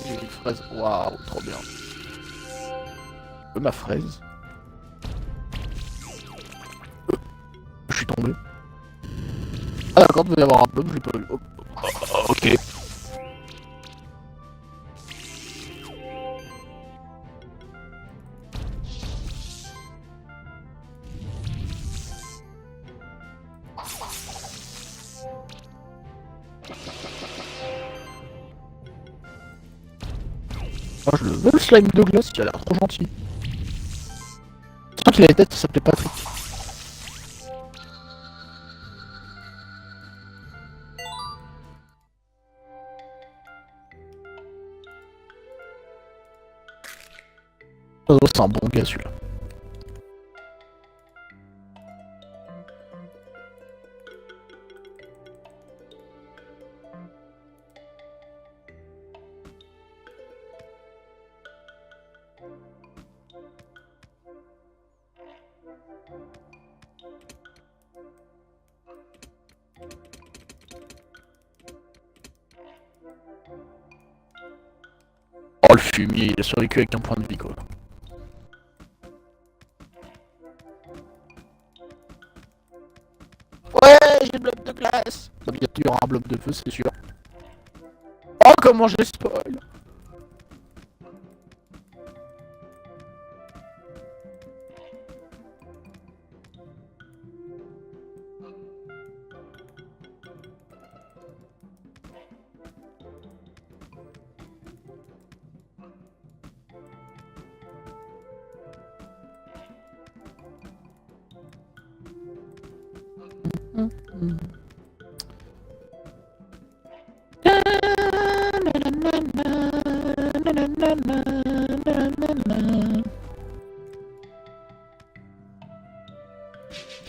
J'ai une fraise. Waouh, trop bien. Ma fraise. Je suis tombé. Ah d'accord, il doit y avoir un blob, je l'ai pas vu. Oh, ok. Ah, je le veux le slime de glace, il a l'air trop gentil. C'est vrai qu'il a les têtes, ça s'appelait Patrick. Oh, c'est un bon gars celui-là. Oh le fumier, il a survécu avec un point de vie quoi. Ouais, j'ai le bloc de glace. Bah, bientôt il y aura un bloc de feu, c'est sûr. Oh comment je spoil.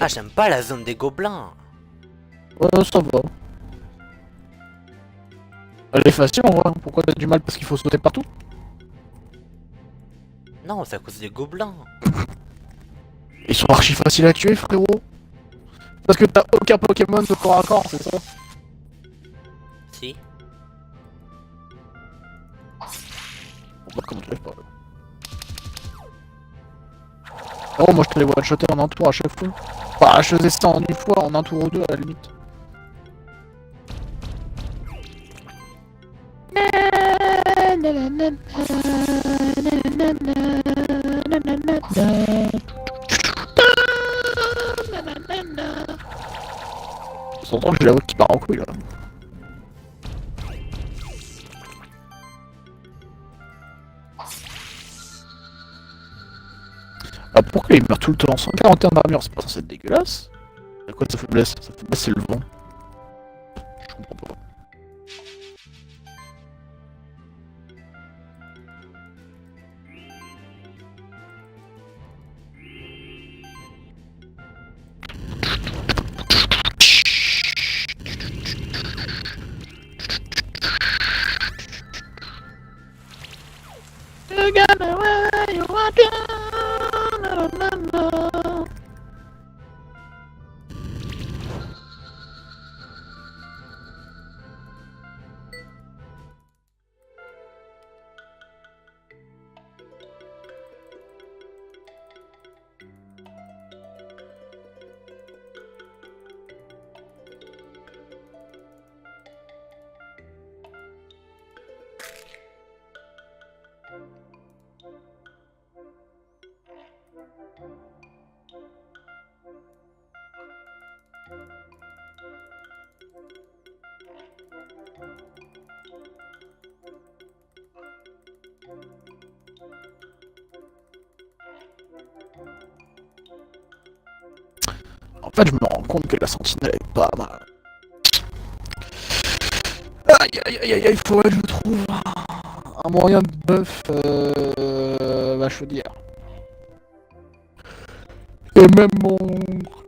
Ah, j'aime pas la zone des gobelins. Ouais, ça va. Elle est facile en vrai, hein. Pourquoi t'as du mal parce qu'il faut sauter partout? Non, c'est à cause des gobelins. Ils sont archi faciles à tuer frérot. Parce que t'as aucun Pokémon de corps à corps, c'est ça? Si. Bon bah comment tu fais pas là? Oh moi je te les one-shotter en un tour à chaque fois. Bah je faisais ça en une fois, en un tour ou deux à la limite. Ça s'entend que j'ai la voix qui part en couille là. Ah pourquoi il meurt tout le temps? 141 d'armure, c'est pas censé être dégueulasse. À quoi sa faiblesse? Sa faiblesse c'est le vent. Je comprends pas. En fait, je me rends compte que la sentinelle est pas mal. Aïe aïe aïe aïe, il faudrait que je trouve un moyen de buff ma chaudière. Et même mon...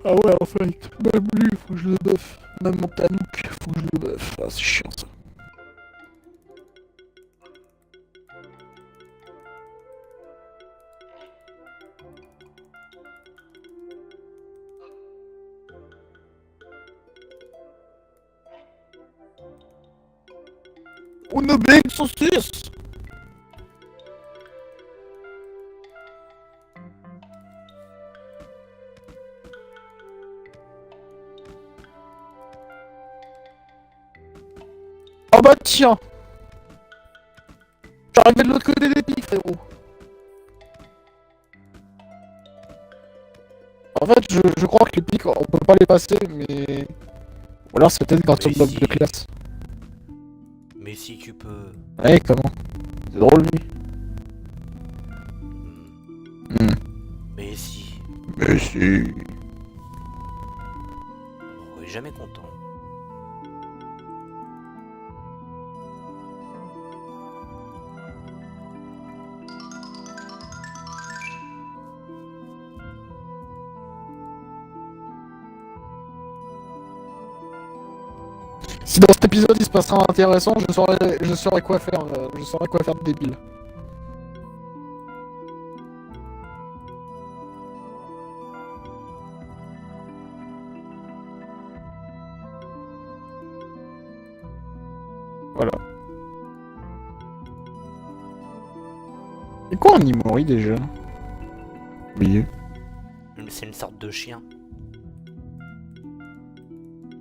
Ah ouais, en fait, même lui, faut que je le buff. Même mon Tanouk, faut que je le buff. Ah, c'est chiant ça. On a bien son 6. Ah bah tiens, j'arrivais de l'autre côté des pics, frérot. En fait, je crois que les pics, on peut pas les passer, mais... Ou alors c'est peut-être grâce au Mais bloc si. de classe. Mais si tu peux. Ouais, comment? C'est drôle, lui. Hmm. Hmm. Mais si. Mais si... On est jamais content. Si dans cet épisode il se passera intéressant, je saurai quoi faire, je saurai quoi faire de débile. Voilà. C'est quoi un Imori déjà? Oui. C'est une sorte de chien.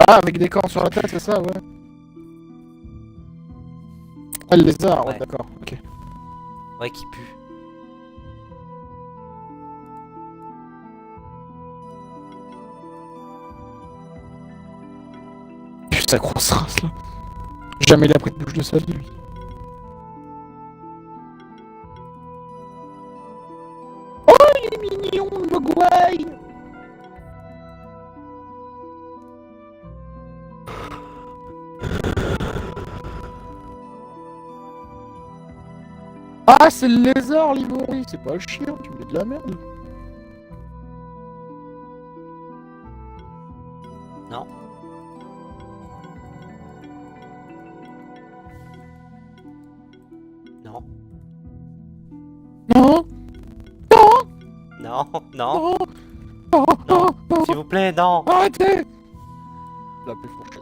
Ah, avec des cornes sur la tête, c'est ça, ouais. Ah, le lézard, ouais, Ouais. d'accord, ok. Ouais, qui pue. Putain, sa grosse race là. Jamais il a pris de douche de sa vie, lui. Oh, il est mignon, le Mogwai! Ah, c'est le lézard, l'Imori, c'est pas le chien, tu mets de la merde. Non. Non. Non, Non. Non. non, non, Non. non, non, S'il vous plaît, non. arrêtez! La plus fourchette.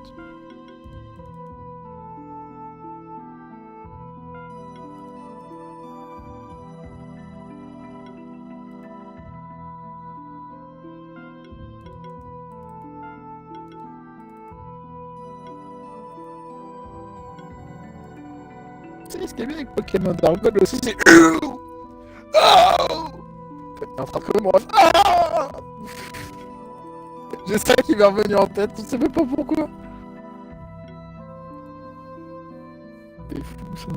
Tu sais, ce qui est bien avec Pokémon Dargon aussi, c'est... T'es en train de crever, moi. Ah, j'ai ça qui m'est revenu en tête, je sais même pas pourquoi. C'est fou, ça.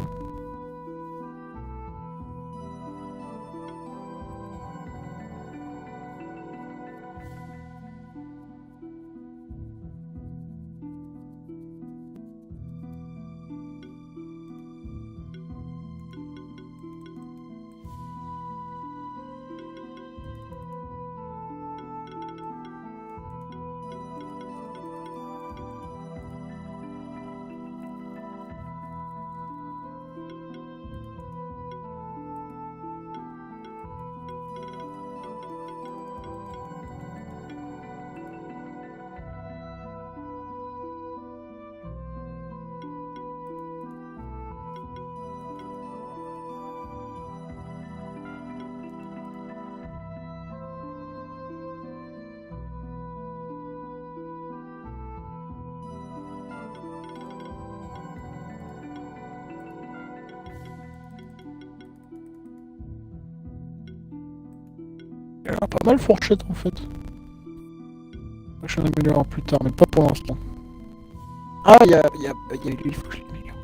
Il a pas mal fourchette en fait. Je vais l'améliorer plus tard, mais pas pour l'instant. Ah, il y a lui, il faut que je l'améliore.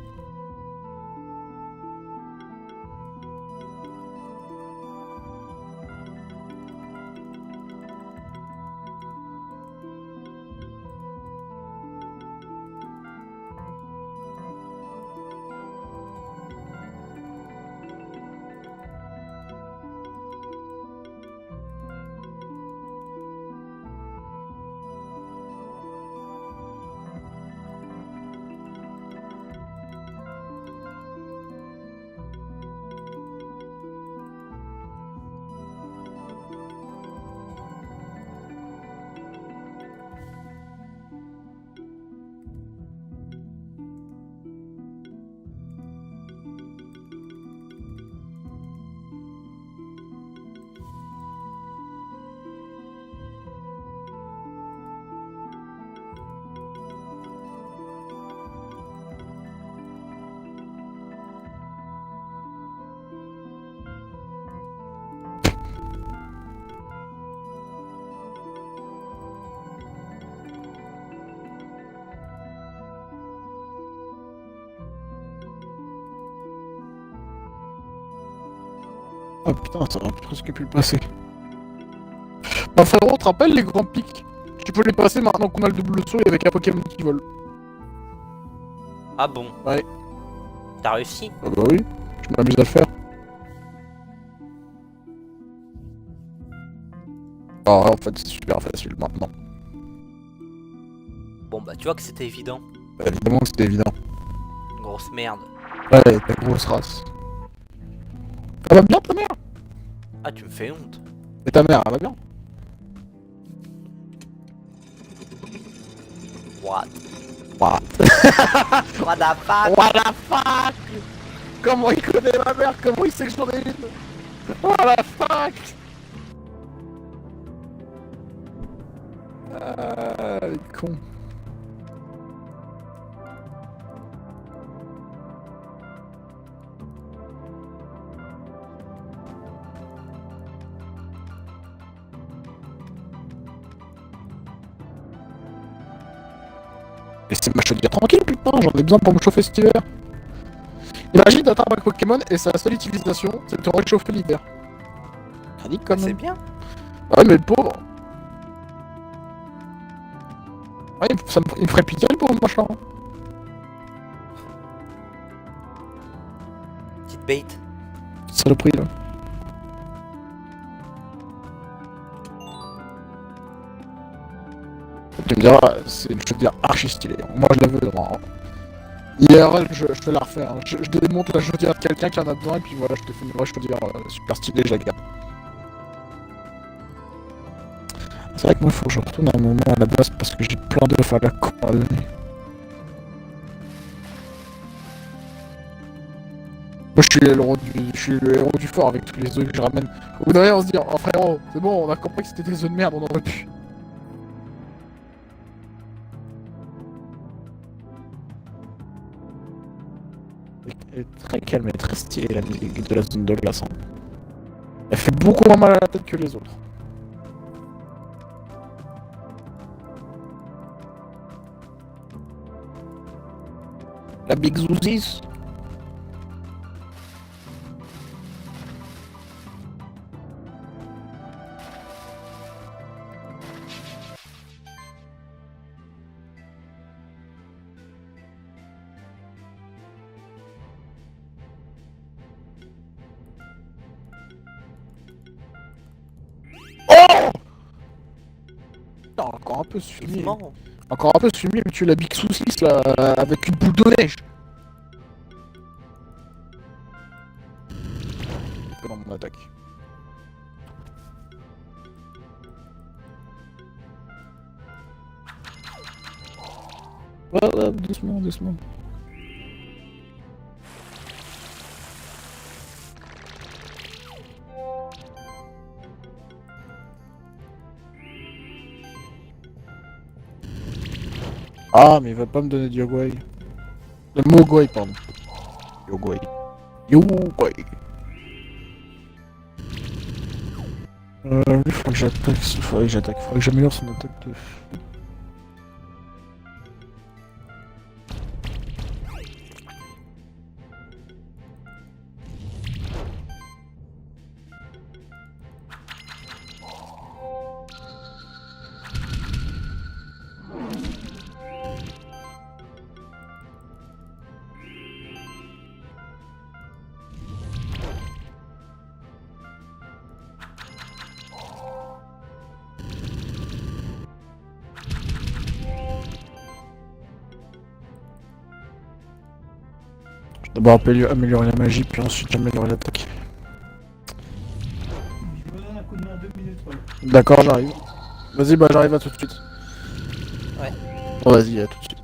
Ah putain, ça aurait presque pu le passer. Bah frérot, tu te rappelles les grands pics? Tu peux les passer maintenant qu'on a le double saut et avec un Pokémon qui vole. Ah bon? Ouais. T'as réussi? Ah bah oui, je m'amuse à le faire. Ah en fait c'est super facile maintenant. Bon bah tu vois que c'était évident. Bah, évidemment que c'était évident. Grosse merde. Ouais, ta grosse race. Elle va bien ta mère? Ah tu me fais honte. Et ta mère, elle va bien? What? What? What the fuck? What the fuck? Comment il connaît ma mère? Comment il sait que j'en ai une? What the fuck? Ah, les cons. Laissez ma chaudière tranquille, putain, j'en ai besoin pour me chauffer cet hiver. Imagine d'attraper un Pokémon et sa seule utilisation, c'est de te réchauffer l'hiver. Chronique quand C'est même. bien. Ouais, mais le pauvre. Ouais, il me ferait pitié le pauvre machin. Petite bait. Saloperie là. Tu me diras, c'est une chaudière archi stylée. Moi je la veux, moi. IRL, je vais la refaire. Je démonte la chaudière de quelqu'un qui en a besoin et puis voilà, je te fais une vraie chaudière super stylée, je la garde. C'est vrai que moi, il faut que je retourne à un moment à la base parce que j'ai plein d'œufs à la con à donner. Moi, je suis le héros du fort avec tous les œufs que je ramène. Au bout d'un moment, on se dit, oh frérot, c'est bon, on a compris que c'était des œufs de merde, on en aurait pu. Elle est très calme et très stylée, la musique de la zone de glace. Hein. Elle fait beaucoup moins mal à la tête que les autres. La Big Zouzis. Encore un peu suivi. Doucement. Encore un peu suivi, mais tu la Big Saucisse là, avec une boule de neige. Dans mon attaque. Ouais, doucement, doucement. Ah, mais il va pas me donner du Yogway. Le Mogwai, pardon. Yogway. Yogway. Lui, faut que j'attaque. Faudrait que j'améliore son attaque de. D'abord améliorer la magie, puis ensuite améliorer l'attaque. Je me donne un coup de main 2 minutes, ouais. D'accord, j'arrive. Vas-y, bah j'arrive à tout de suite. Ouais. Bon, vas-y, à tout de suite.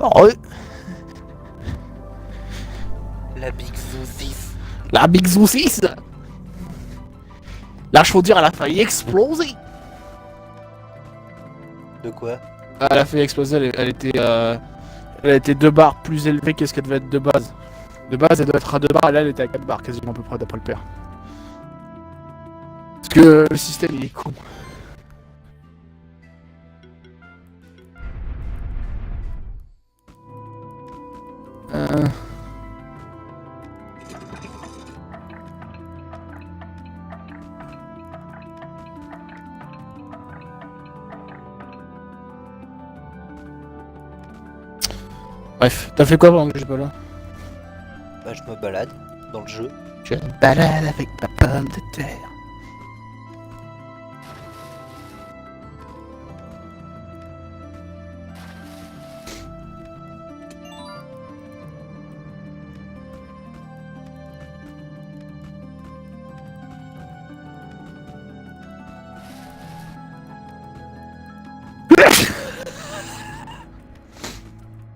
Oh, La Big Zoo 6. la Big Zoo 6. La chaudière, elle a failli exploser. De quoi? Elle a fait exploser, elle était 2 barres plus élevée qu'est-ce qu'elle devait être de base. De base, elle doit être à 2 barres, et là, elle était à 4 barres, quasiment à peu près, d'après le père. Parce que le système, il est con. Bref, t'as fait quoi pendant que j'étais pas là? Bah, je me balade dans le jeu. Je me balade avec ma pomme de terre.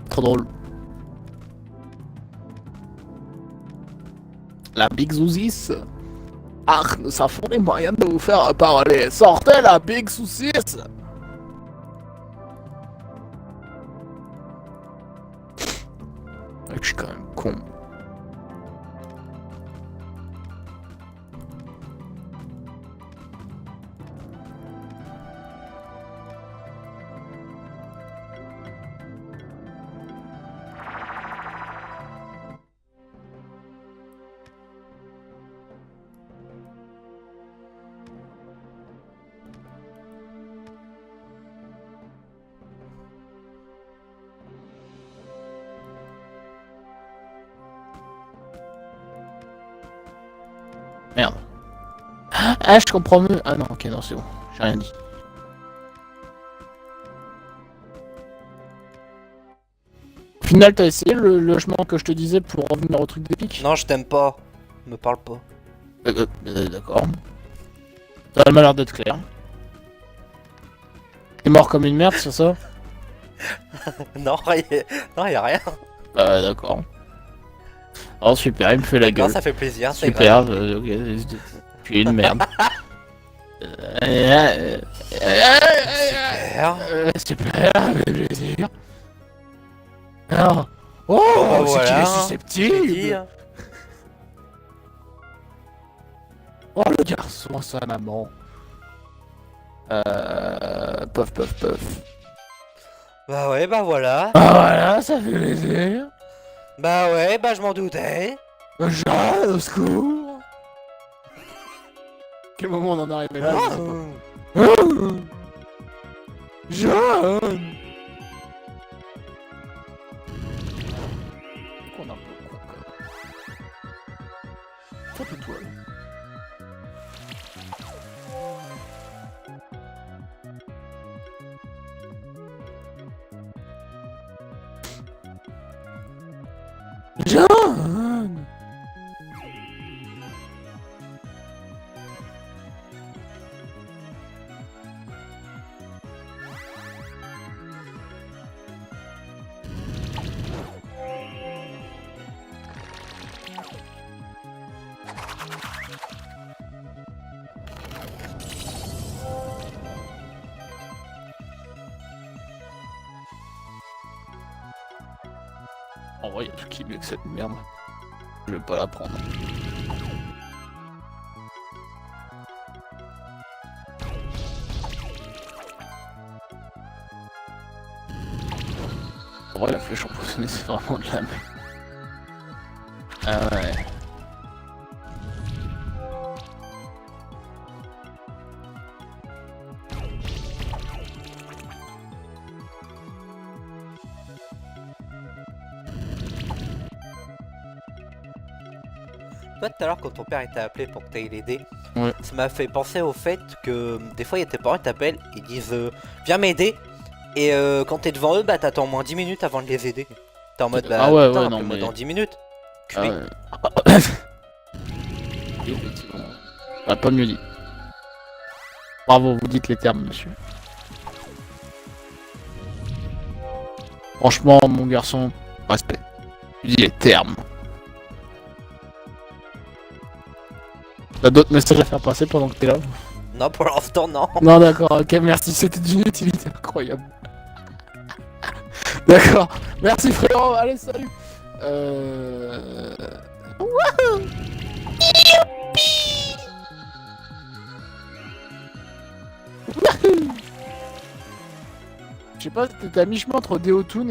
Trop drôle. La Big Zouzis. Ah, nous avons les moyens de vous faire parler. Sortez la Big Zouzis. Je suis quand même con. Merde. Ah, je comprends mieux. Ah non, ok, non, c'est bon. J'ai rien dit. Au final, t'as essayé le logement que je te disais pour revenir au truc d'épique? Non, je t'aime pas. Me parle pas. D'accord. Ça a l'air d'être clair. T'es mort comme une merde, c'est ça? Non, non, y a rien. D'accord. Oh super, il me fait la Non, gueule. ça fait plaisir, c'est Super, grave. ok, tu es une merde. Super. Super, avec plaisir. Alors, oh, Bon, bah, c'est qu'il voilà, est Je susceptible. dis, hein. Oh le garçon, sa maman. Puff, puff, puff. Bah ouais, bah voilà. Ah voilà, ça fait plaisir. Bah ouais, bah je m'en doutais. Jeanne, au secours. Quel moment on en est arrivé là, je sais pas. Oh. Jeanne. Qu'on a un peu con, quand même. Tape-toi. Jeanne. En vrai, y'a tout qui est mieux que cette merde. Je vais pas la prendre. En vrai, la flèche empoisonnée, c'est vraiment de la merde. Ah ouais. Toi, tout à l'heure, quand ton père t'a appelé pour que t'ailles l'aider, Ouais. ça m'a fait penser au fait que des fois, il y a tes parents qui t'appellent, ils disent viens m'aider. Et quand t'es devant eux, bah t'attends au moins 10 minutes avant de les aider. T'es en mode bah Ah ouais, putain, ouais, non, appelle-moi mais- dans 10 minutes. Ah Culé. ouais. Effectivement. Ah, pas mieux dit. Bravo, vous dites les termes, monsieur. Franchement, mon garçon, respect. Tu dis les termes. T'as d'autres messages à faire passer pendant que t'es là? Non, pour l'instant, non. Non, d'accord, ok, merci, c'était d'une utilité incroyable. D'accord. Merci frérot, allez salut. Wouhou. Wouhou. Je sais pas, t'es à mi-chemin entre Deotoon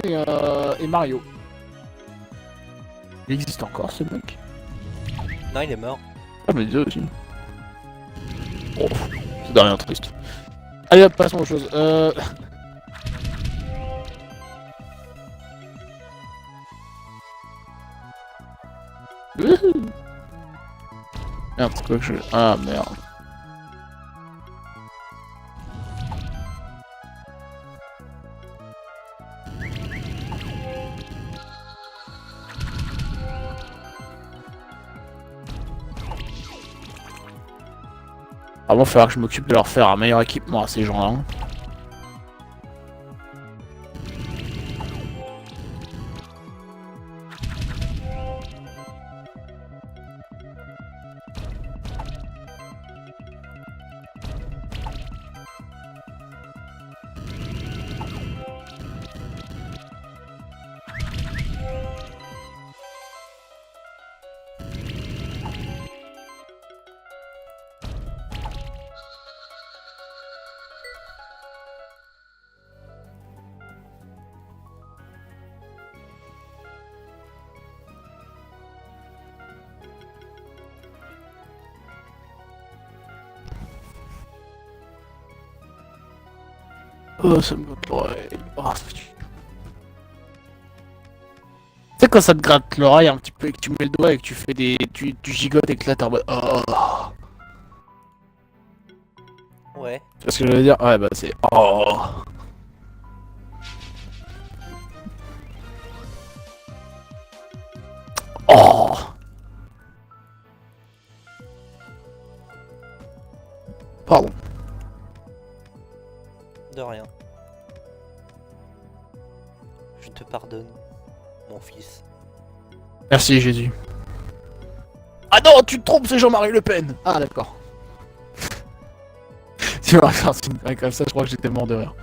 et Mario. Il existe encore ce mec? Non, il est mort. Ah mais Dieu aussi. Oh, c'est de rien triste. Allez hop, passons aux choses. Wouhou. Merde, c'est quoi que je... Ah merde. Ah bon, il va falloir que je m'occupe de leur faire un meilleur équipement à ces gens-là. Hein. Oh, ça me gratte l'oreille. Oh, tu sais quand ça te gratte l'oreille un petit peu et que tu mets le doigt et que tu fais des... Tu gigotes et que là t'es en mode... Oh. Ouais. Tu vois ce que je veux dire? Ouais bah c'est... Oh. Oh. Pardon. De rien. Je te pardonne, mon fils. Merci Jésus. Ah non, tu te trompes, c'est Jean-Marie Le Pen. Ah d'accord. Tu vas faire une blague comme ça, je crois que j'étais mort de rire.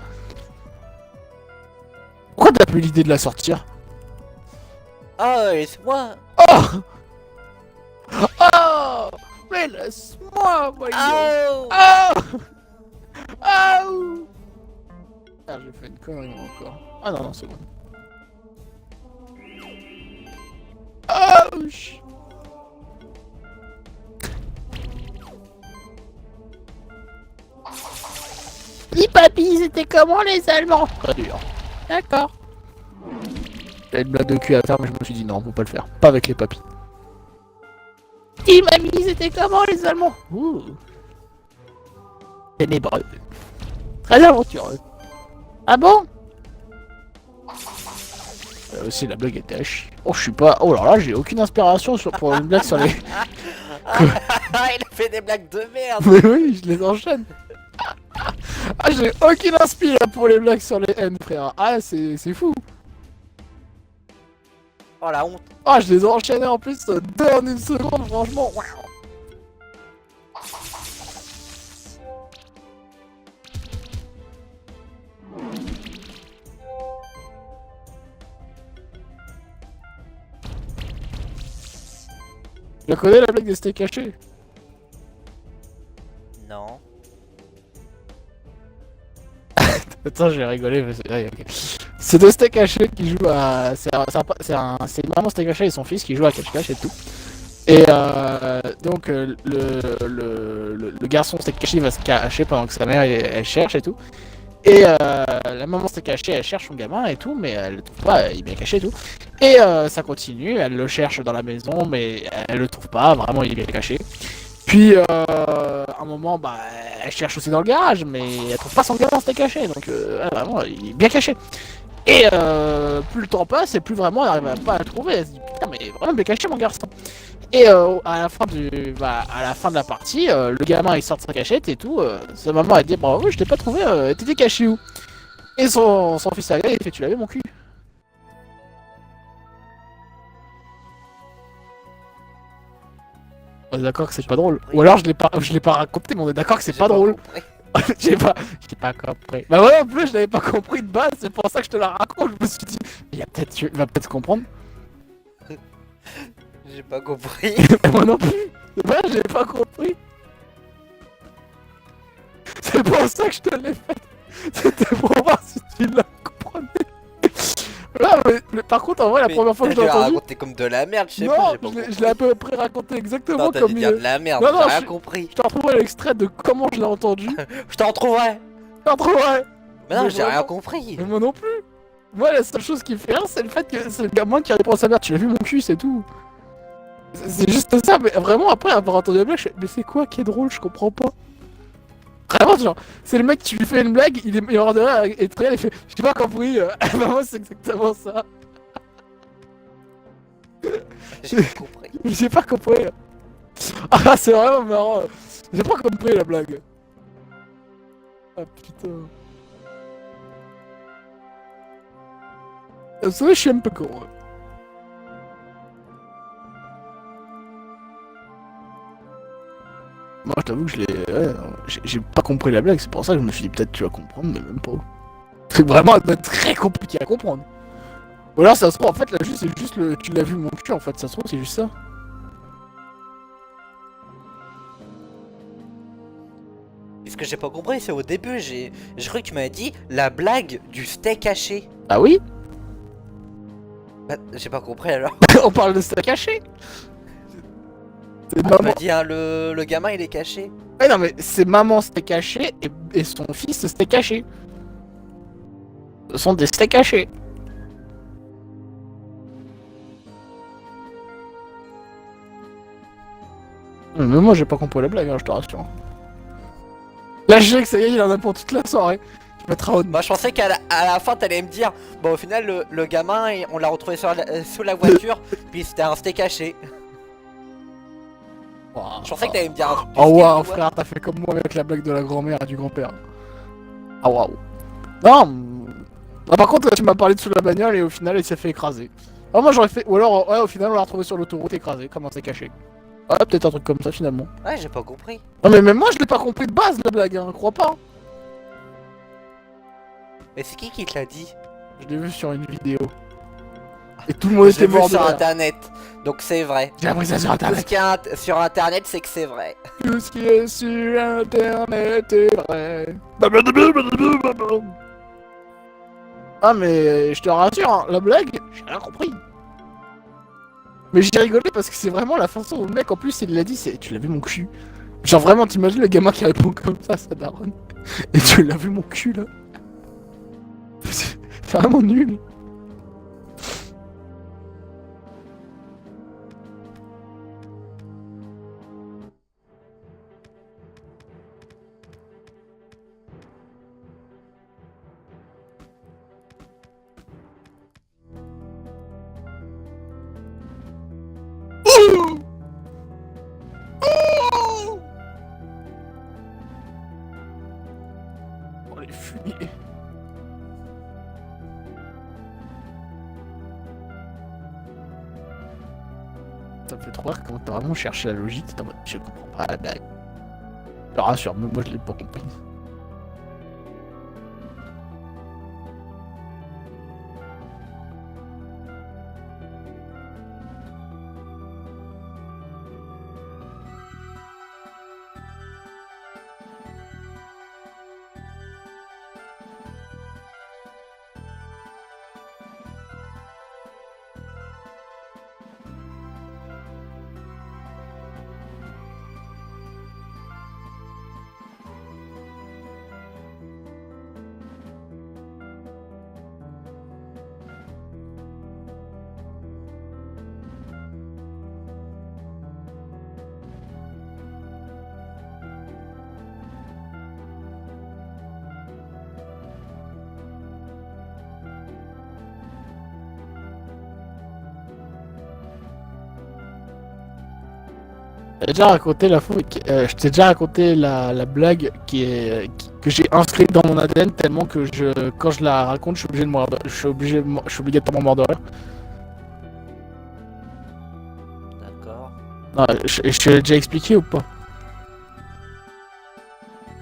Pourquoi t'as plus l'idée de la sortir? Ah, laisse-moi. Oh. Oh. Mais laisse-moi, voyons. Oh. Oh. Oh. Ah, j'ai fait une connerie encore. Ah non, non, c'est bon. Ouch. Dis papy, c'était comment les Allemands? Très dur. D'accord. J'avais une blague de cul à faire, mais je me suis dit non, faut pas le faire. Pas avec les papis. Dis mamie, c'était comment les Allemands? Ouh. Ténébreux. Très aventureux. Ah bon? Aussi la blague était à chier. Oh je suis pas... Oh alors là j'ai aucune inspiration pour une blague sur les... Il a fait des blagues de merde. Mais oui, je les enchaîne. Ah j'ai aucune inspiration pour les blagues sur les N frère. Ah c'est fou. Oh la honte. Ah je les ai enchaînés en plus deux en une seconde franchement. Tu la connais la blague des steaks hachés? Non. Attends, je vais rigoler. Mais ouais, okay. C'est deux steaks hachés qui jouent à. C'est une maman steak haché et son fils qui jouent à cache-cache et tout. Et donc le garçon steak haché va se cacher pendant que sa mère elle cherche et tout. Et la maman steak haché elle cherche son gamin et tout, mais elle le trouve pas, il est bien caché et tout. Et ça continue, elle le cherche dans la maison, mais elle le trouve pas, vraiment il est bien caché. Puis à un moment, bah, elle cherche aussi dans le garage, mais elle trouve pas son gamin steak caché, donc vraiment il est bien caché. Et plus le temps passe, et plus vraiment elle arrive pas à le trouver. Elle se dit putain mais vraiment bien caché mon garçon. Et à la fin de la partie, le gamin il sort de sa cachette et tout. Sa maman elle dit bravo, je t'ai pas trouvé, t'étais caché où? Et son fils à il fait tu l'avais mon cul. On est d'accord que c'est pas drôle. Ou alors je l'ai pas raconté, mais on est d'accord que c'est pas drôle. J'ai pas compris. Bah ouais, en plus, je l'avais pas compris de base, c'est pour ça que je te la raconte. Je me suis dit, il va peut-être se comprendre. J'ai pas compris. Moi non plus. Ouais, j'ai pas compris. C'est pour ça que je te l'ai fait. C'était pour voir si tu la comprenais. Là, mais par contre, en vrai, la Mais première fois que je tu l'ai l'as entendu. raconté comme de la merde, je sais Non, pas, j'ai pas je compris. l'ai à peu près raconté exactement Non, t'as comme dit il dire est. de la merde, Non, non, j'ai rien je- compris. Je t'en retrouverai l'extrait de comment je l'ai entendu. Je t'en retrouverai. Je t'en retrouverai. Mais non, Mais j'ai rien vraiment. compris. Mais moi non plus. Moi, la seule chose qui me fait rire, c'est le fait que c'est le gamin qui répond à sa mère. Tu l'as vu mon cul, c'est tout. C'est juste ça, mais vraiment, après avoir entendu la blague, je fais, mais c'est quoi qui est drôle, je comprends pas. Vraiment, genre, c'est le mec qui lui fait une blague, il est hors de rire, et très il fait, j'ai pas compris. Bah, moi, c'est exactement ça. J'ai pas compris. J'ai pas compris. Ah, c'est vraiment marrant. J'ai pas compris la blague. Ah putain. Vous savez, je suis un peu con. Ouais. Moi, je t'avoue que je l'ai. Ouais, j'ai pas compris la blague, c'est pour ça que je me suis dit peut-être tu vas comprendre, mais même pas. C'est vraiment très compliqué à comprendre. Ou alors ça se trouve, en fait, là, c'est juste le. Tu l'as vu mon cul, en fait, ça se trouve, c'est juste ça. Ce que j'ai pas compris, c'est au début, je crois que tu m'avais dit la blague du steak haché. Ah oui. Bah, j'ai pas compris alors. On parle de steak haché. C'est Tu maman. m'as dit, hein, le gamin il est caché. Ouais, non, mais c'est maman steak haché et son fils steak haché. Ce sont des steaks hachés. Mais moi j'ai pas compris la blague, hein, je te rassure. Là je sais que ça y est, il en a pour toute la soirée. Je mettrai au... Moi je pensais qu'à la fin t'allais me dire, bon au final le gamin on l'a retrouvé sous la voiture, puis c'était un steak haché. Je pensais que t'allais me dire un truc du Oh style, waouh tu vois. frère, t'as fait comme moi avec la blague de la grand-mère et du grand-père. Ah waouh. Non, ah, par contre tu m'as parlé de sous la bagnole et au final il s'est fait écraser. Ah moi j'aurais fait... Ou alors ouais, au final on l'a retrouvé sur l'autoroute écrasé, comme un steak haché. Ouais, peut-être un truc comme ça finalement. Ouais, j'ai pas compris. Non mais même moi je l'ai pas compris de base la blague, hein, crois pas. Mais c'est qui te l'a dit? Je l'ai vu sur une vidéo. Et tout le monde Je était l'ai vu mort de sur rire. internet, donc c'est vrai. J'ai appris ça sur Tout ce internet. qu'il y a sur internet, c'est que c'est vrai. Tout ce qui est sur internet est vrai. Ah mais je te rassure, hein, la blague, j'ai rien compris. Mais j'ai rigolé parce que c'est vraiment la façon où le mec en plus il l'a dit, c'est tu l'as vu mon cul. Genre vraiment t'imagines le gamin qui répond comme ça à sa daronne. Et tu l'as vu mon cul là. C'est vraiment nul. Oh les fumiers. Ça me fait trop rire quand t'as vraiment cherché la logique, t'es en mode je comprends pas la blague. Je te rassure, même moi je l'ai pas compris. J'ai déjà raconté je t'ai déjà raconté la blague que j'ai inscrite dans mon ADN tellement que quand je la raconte, je suis obligé de mordre, je suis obligatoirement mort de rire. D'accord. Non, je l'ai déjà expliqué ou pas?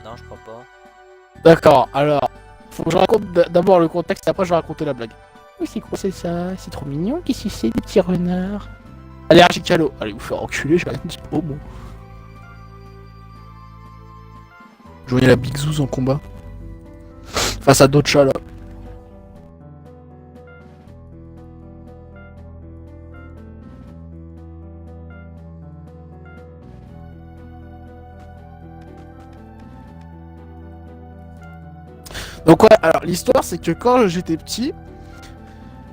Non, je crois pas. D'accord, alors, faut que je raconte d'abord le contexte et après je vais raconter la blague. Oui, c'est quoi, c'est ça? C'est trop mignon, qu'est-ce que c'est, des petits renards? Allez, Archicalo, allez vous faire enculer, j'ai rien dit pour moi. Je voyais la Big Zouz en combat. Face à d'autres chats là. Donc ouais, alors l'histoire c'est que quand j'étais petit,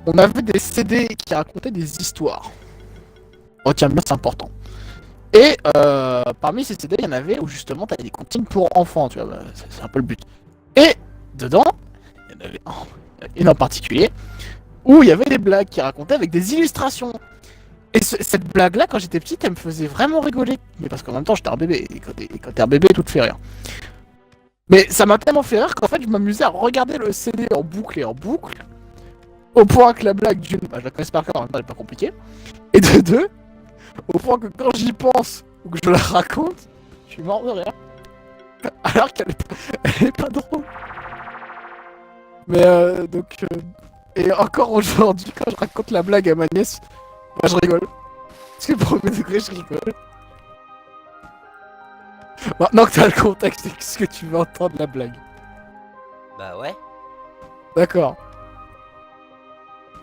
on avait des CD qui racontaient des histoires. Oh tiens bien, c'est important. Et parmi ces CD, il y en avait où justement t'avais des comptines pour enfants, tu vois, bah, c'est un peu le but. Et dedans, il y en avait une en particulier, où il y avait des blagues qui racontaient avec des illustrations. Et cette blague-là, quand j'étais petite, elle me faisait vraiment rigoler. Mais parce qu'en même temps, j'étais un bébé, et quand t'es un bébé, tout te fait rire. Mais ça m'a tellement fait rire qu'en fait, je m'amusais à regarder le CD en boucle et en boucle, au point que la blague d'une, bah, je la connais par cœur, en même temps, elle est pas compliquée, et de deux, au point que quand j'y pense, ou que je la raconte, je suis mort de rire. Alors qu'elle est pas drôle. Mais et encore aujourd'hui, quand je raconte la blague à ma nièce, moi je rigole. Parce que premier degré, je rigole. Maintenant que t'as le contexte, est-ce que tu veux entendre la blague? Bah ouais. D'accord.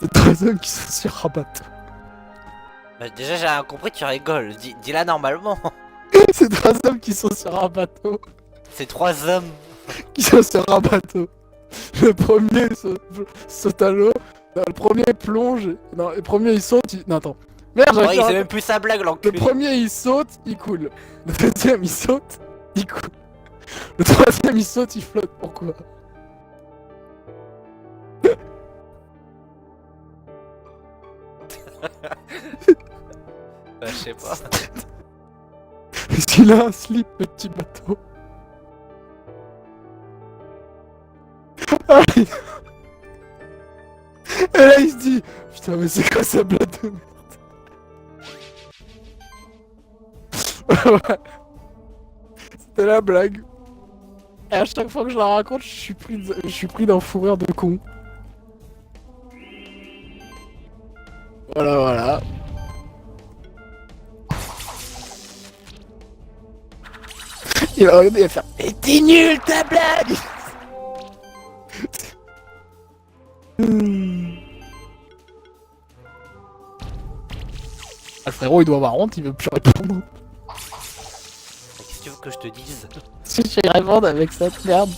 C'est trois hommes qui sont sur un bateau. Bah, déjà, j'ai rien compris, tu rigoles. Dis-la normalement. C'est trois hommes qui sont sur un bateau. C'est 3 hommes. Qui sont sur un bateau. Le premier saute à l'eau. Non, le premier plonge. Non, le premier il saute. Non, attends. Merde, Ouais, il j'arrive sait même plus sa blague, Le l'enculé. premier il saute, il coule. Le deuxième il saute, il coule. Le troisième il saute, il flotte. Pourquoi? Bah, je sais pas. Parce qu'il a un slip petit bateau. Ah, et là il se dit, putain mais c'est quoi ça blague de merde. Ouais. C'était la blague. Et à chaque fois que je la raconte, je suis pris d'un fou rire de con. Voilà, voilà. Il va regarder, il va faire, mais t'es nul ta blague. Ah, le frérot, il doit avoir honte, il veut plus répondre. Qu'est-ce que tu veux que je te dise? Si je vais répondre avec cette merde.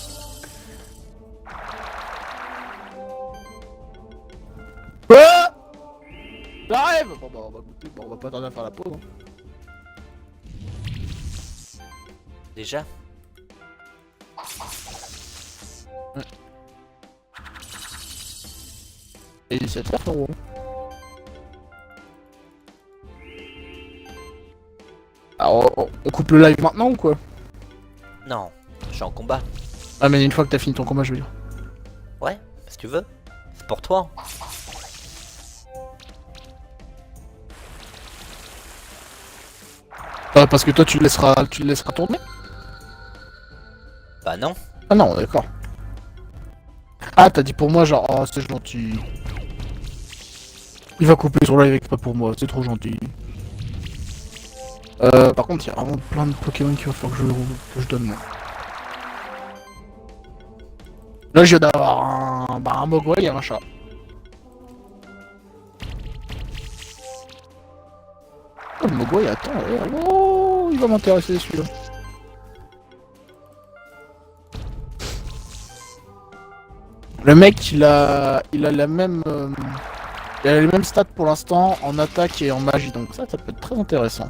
Ah, j'arrive. Bon bah on va goûter, bon, on va pas tarder à faire la pause. Hein. Déjà? Ouais. Et 17h frérot. Alors on coupe le live maintenant ou quoi? Non, je suis en combat. Ah mais une fois que t'as fini ton combat je veux dire. Ouais, si tu veux. C'est pour toi. Parce que toi tu le laisseras tourner? Bah non. Ah non d'accord. Ah t'as dit pour moi genre oh c'est gentil. Il va couper son live avec pas pour moi, c'est trop gentil. Par contre il y a vraiment plein de Pokémon qu'il va falloir que je donne moi. Là je viens d'avoir un Mogwai et un chat. Oh, le Mogwai attends, oh, il va m'intéresser celui-là. Le mec il a la même il a les mêmes stats pour l'instant en attaque et en magie donc ça peut être très intéressant.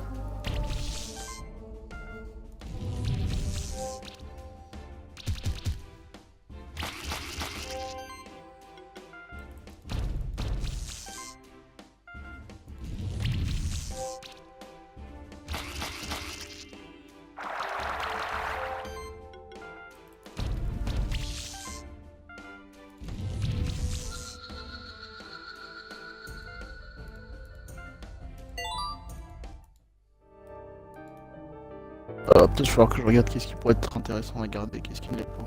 Peut-être il va falloir que je regarde qu'est-ce qui pourrait être intéressant à garder, qu'est-ce qui ne l'est pas.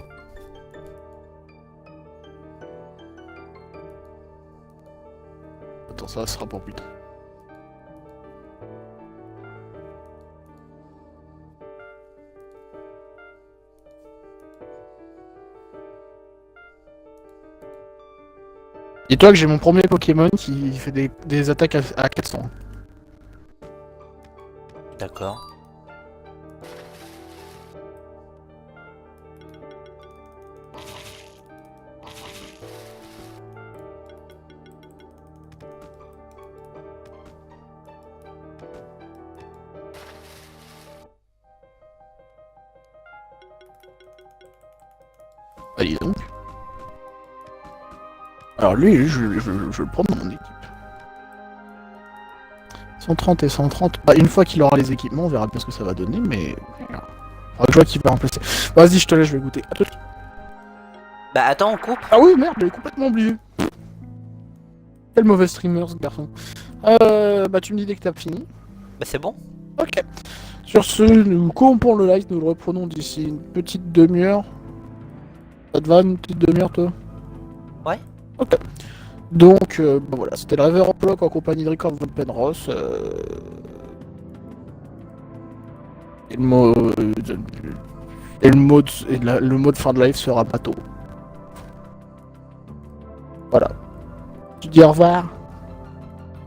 attends, ça sera pour plus tard. Dis-toi que j'ai mon premier Pokémon qui fait des attaques à 400. D'accord. Allez donc. Alors lui, je le prends dans mon équipe. 130 et 130. Bah, une fois qu'il aura les équipements, on verra bien ce que ça va donner, mais... Faudra que je vois qui va remplacer. Vas-y, je te laisse, je vais goûter. À tout de suite. Bah attends, on coupe. Ah oui, merde, j'avais complètement oublié. Quel mauvais streamer, ce garçon. Bah tu me dis dès que t'as fini. Bah c'est bon. Ok. Sur ce, nous coupons le live, nous le reprenons d'ici une petite demi-heure. Ça te va, une petite demi-heure, toi? Ouais. Ok. Donc, bah voilà, c'était le Reverend Block en compagnie de Ricord Von Penros. Et le mot... le mot de fin de live sera bateau. Voilà. Tu dis au revoir.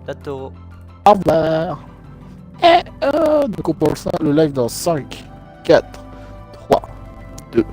Tato. Au revoir. Et donc on pense le live dans 5, 4, 3, 2,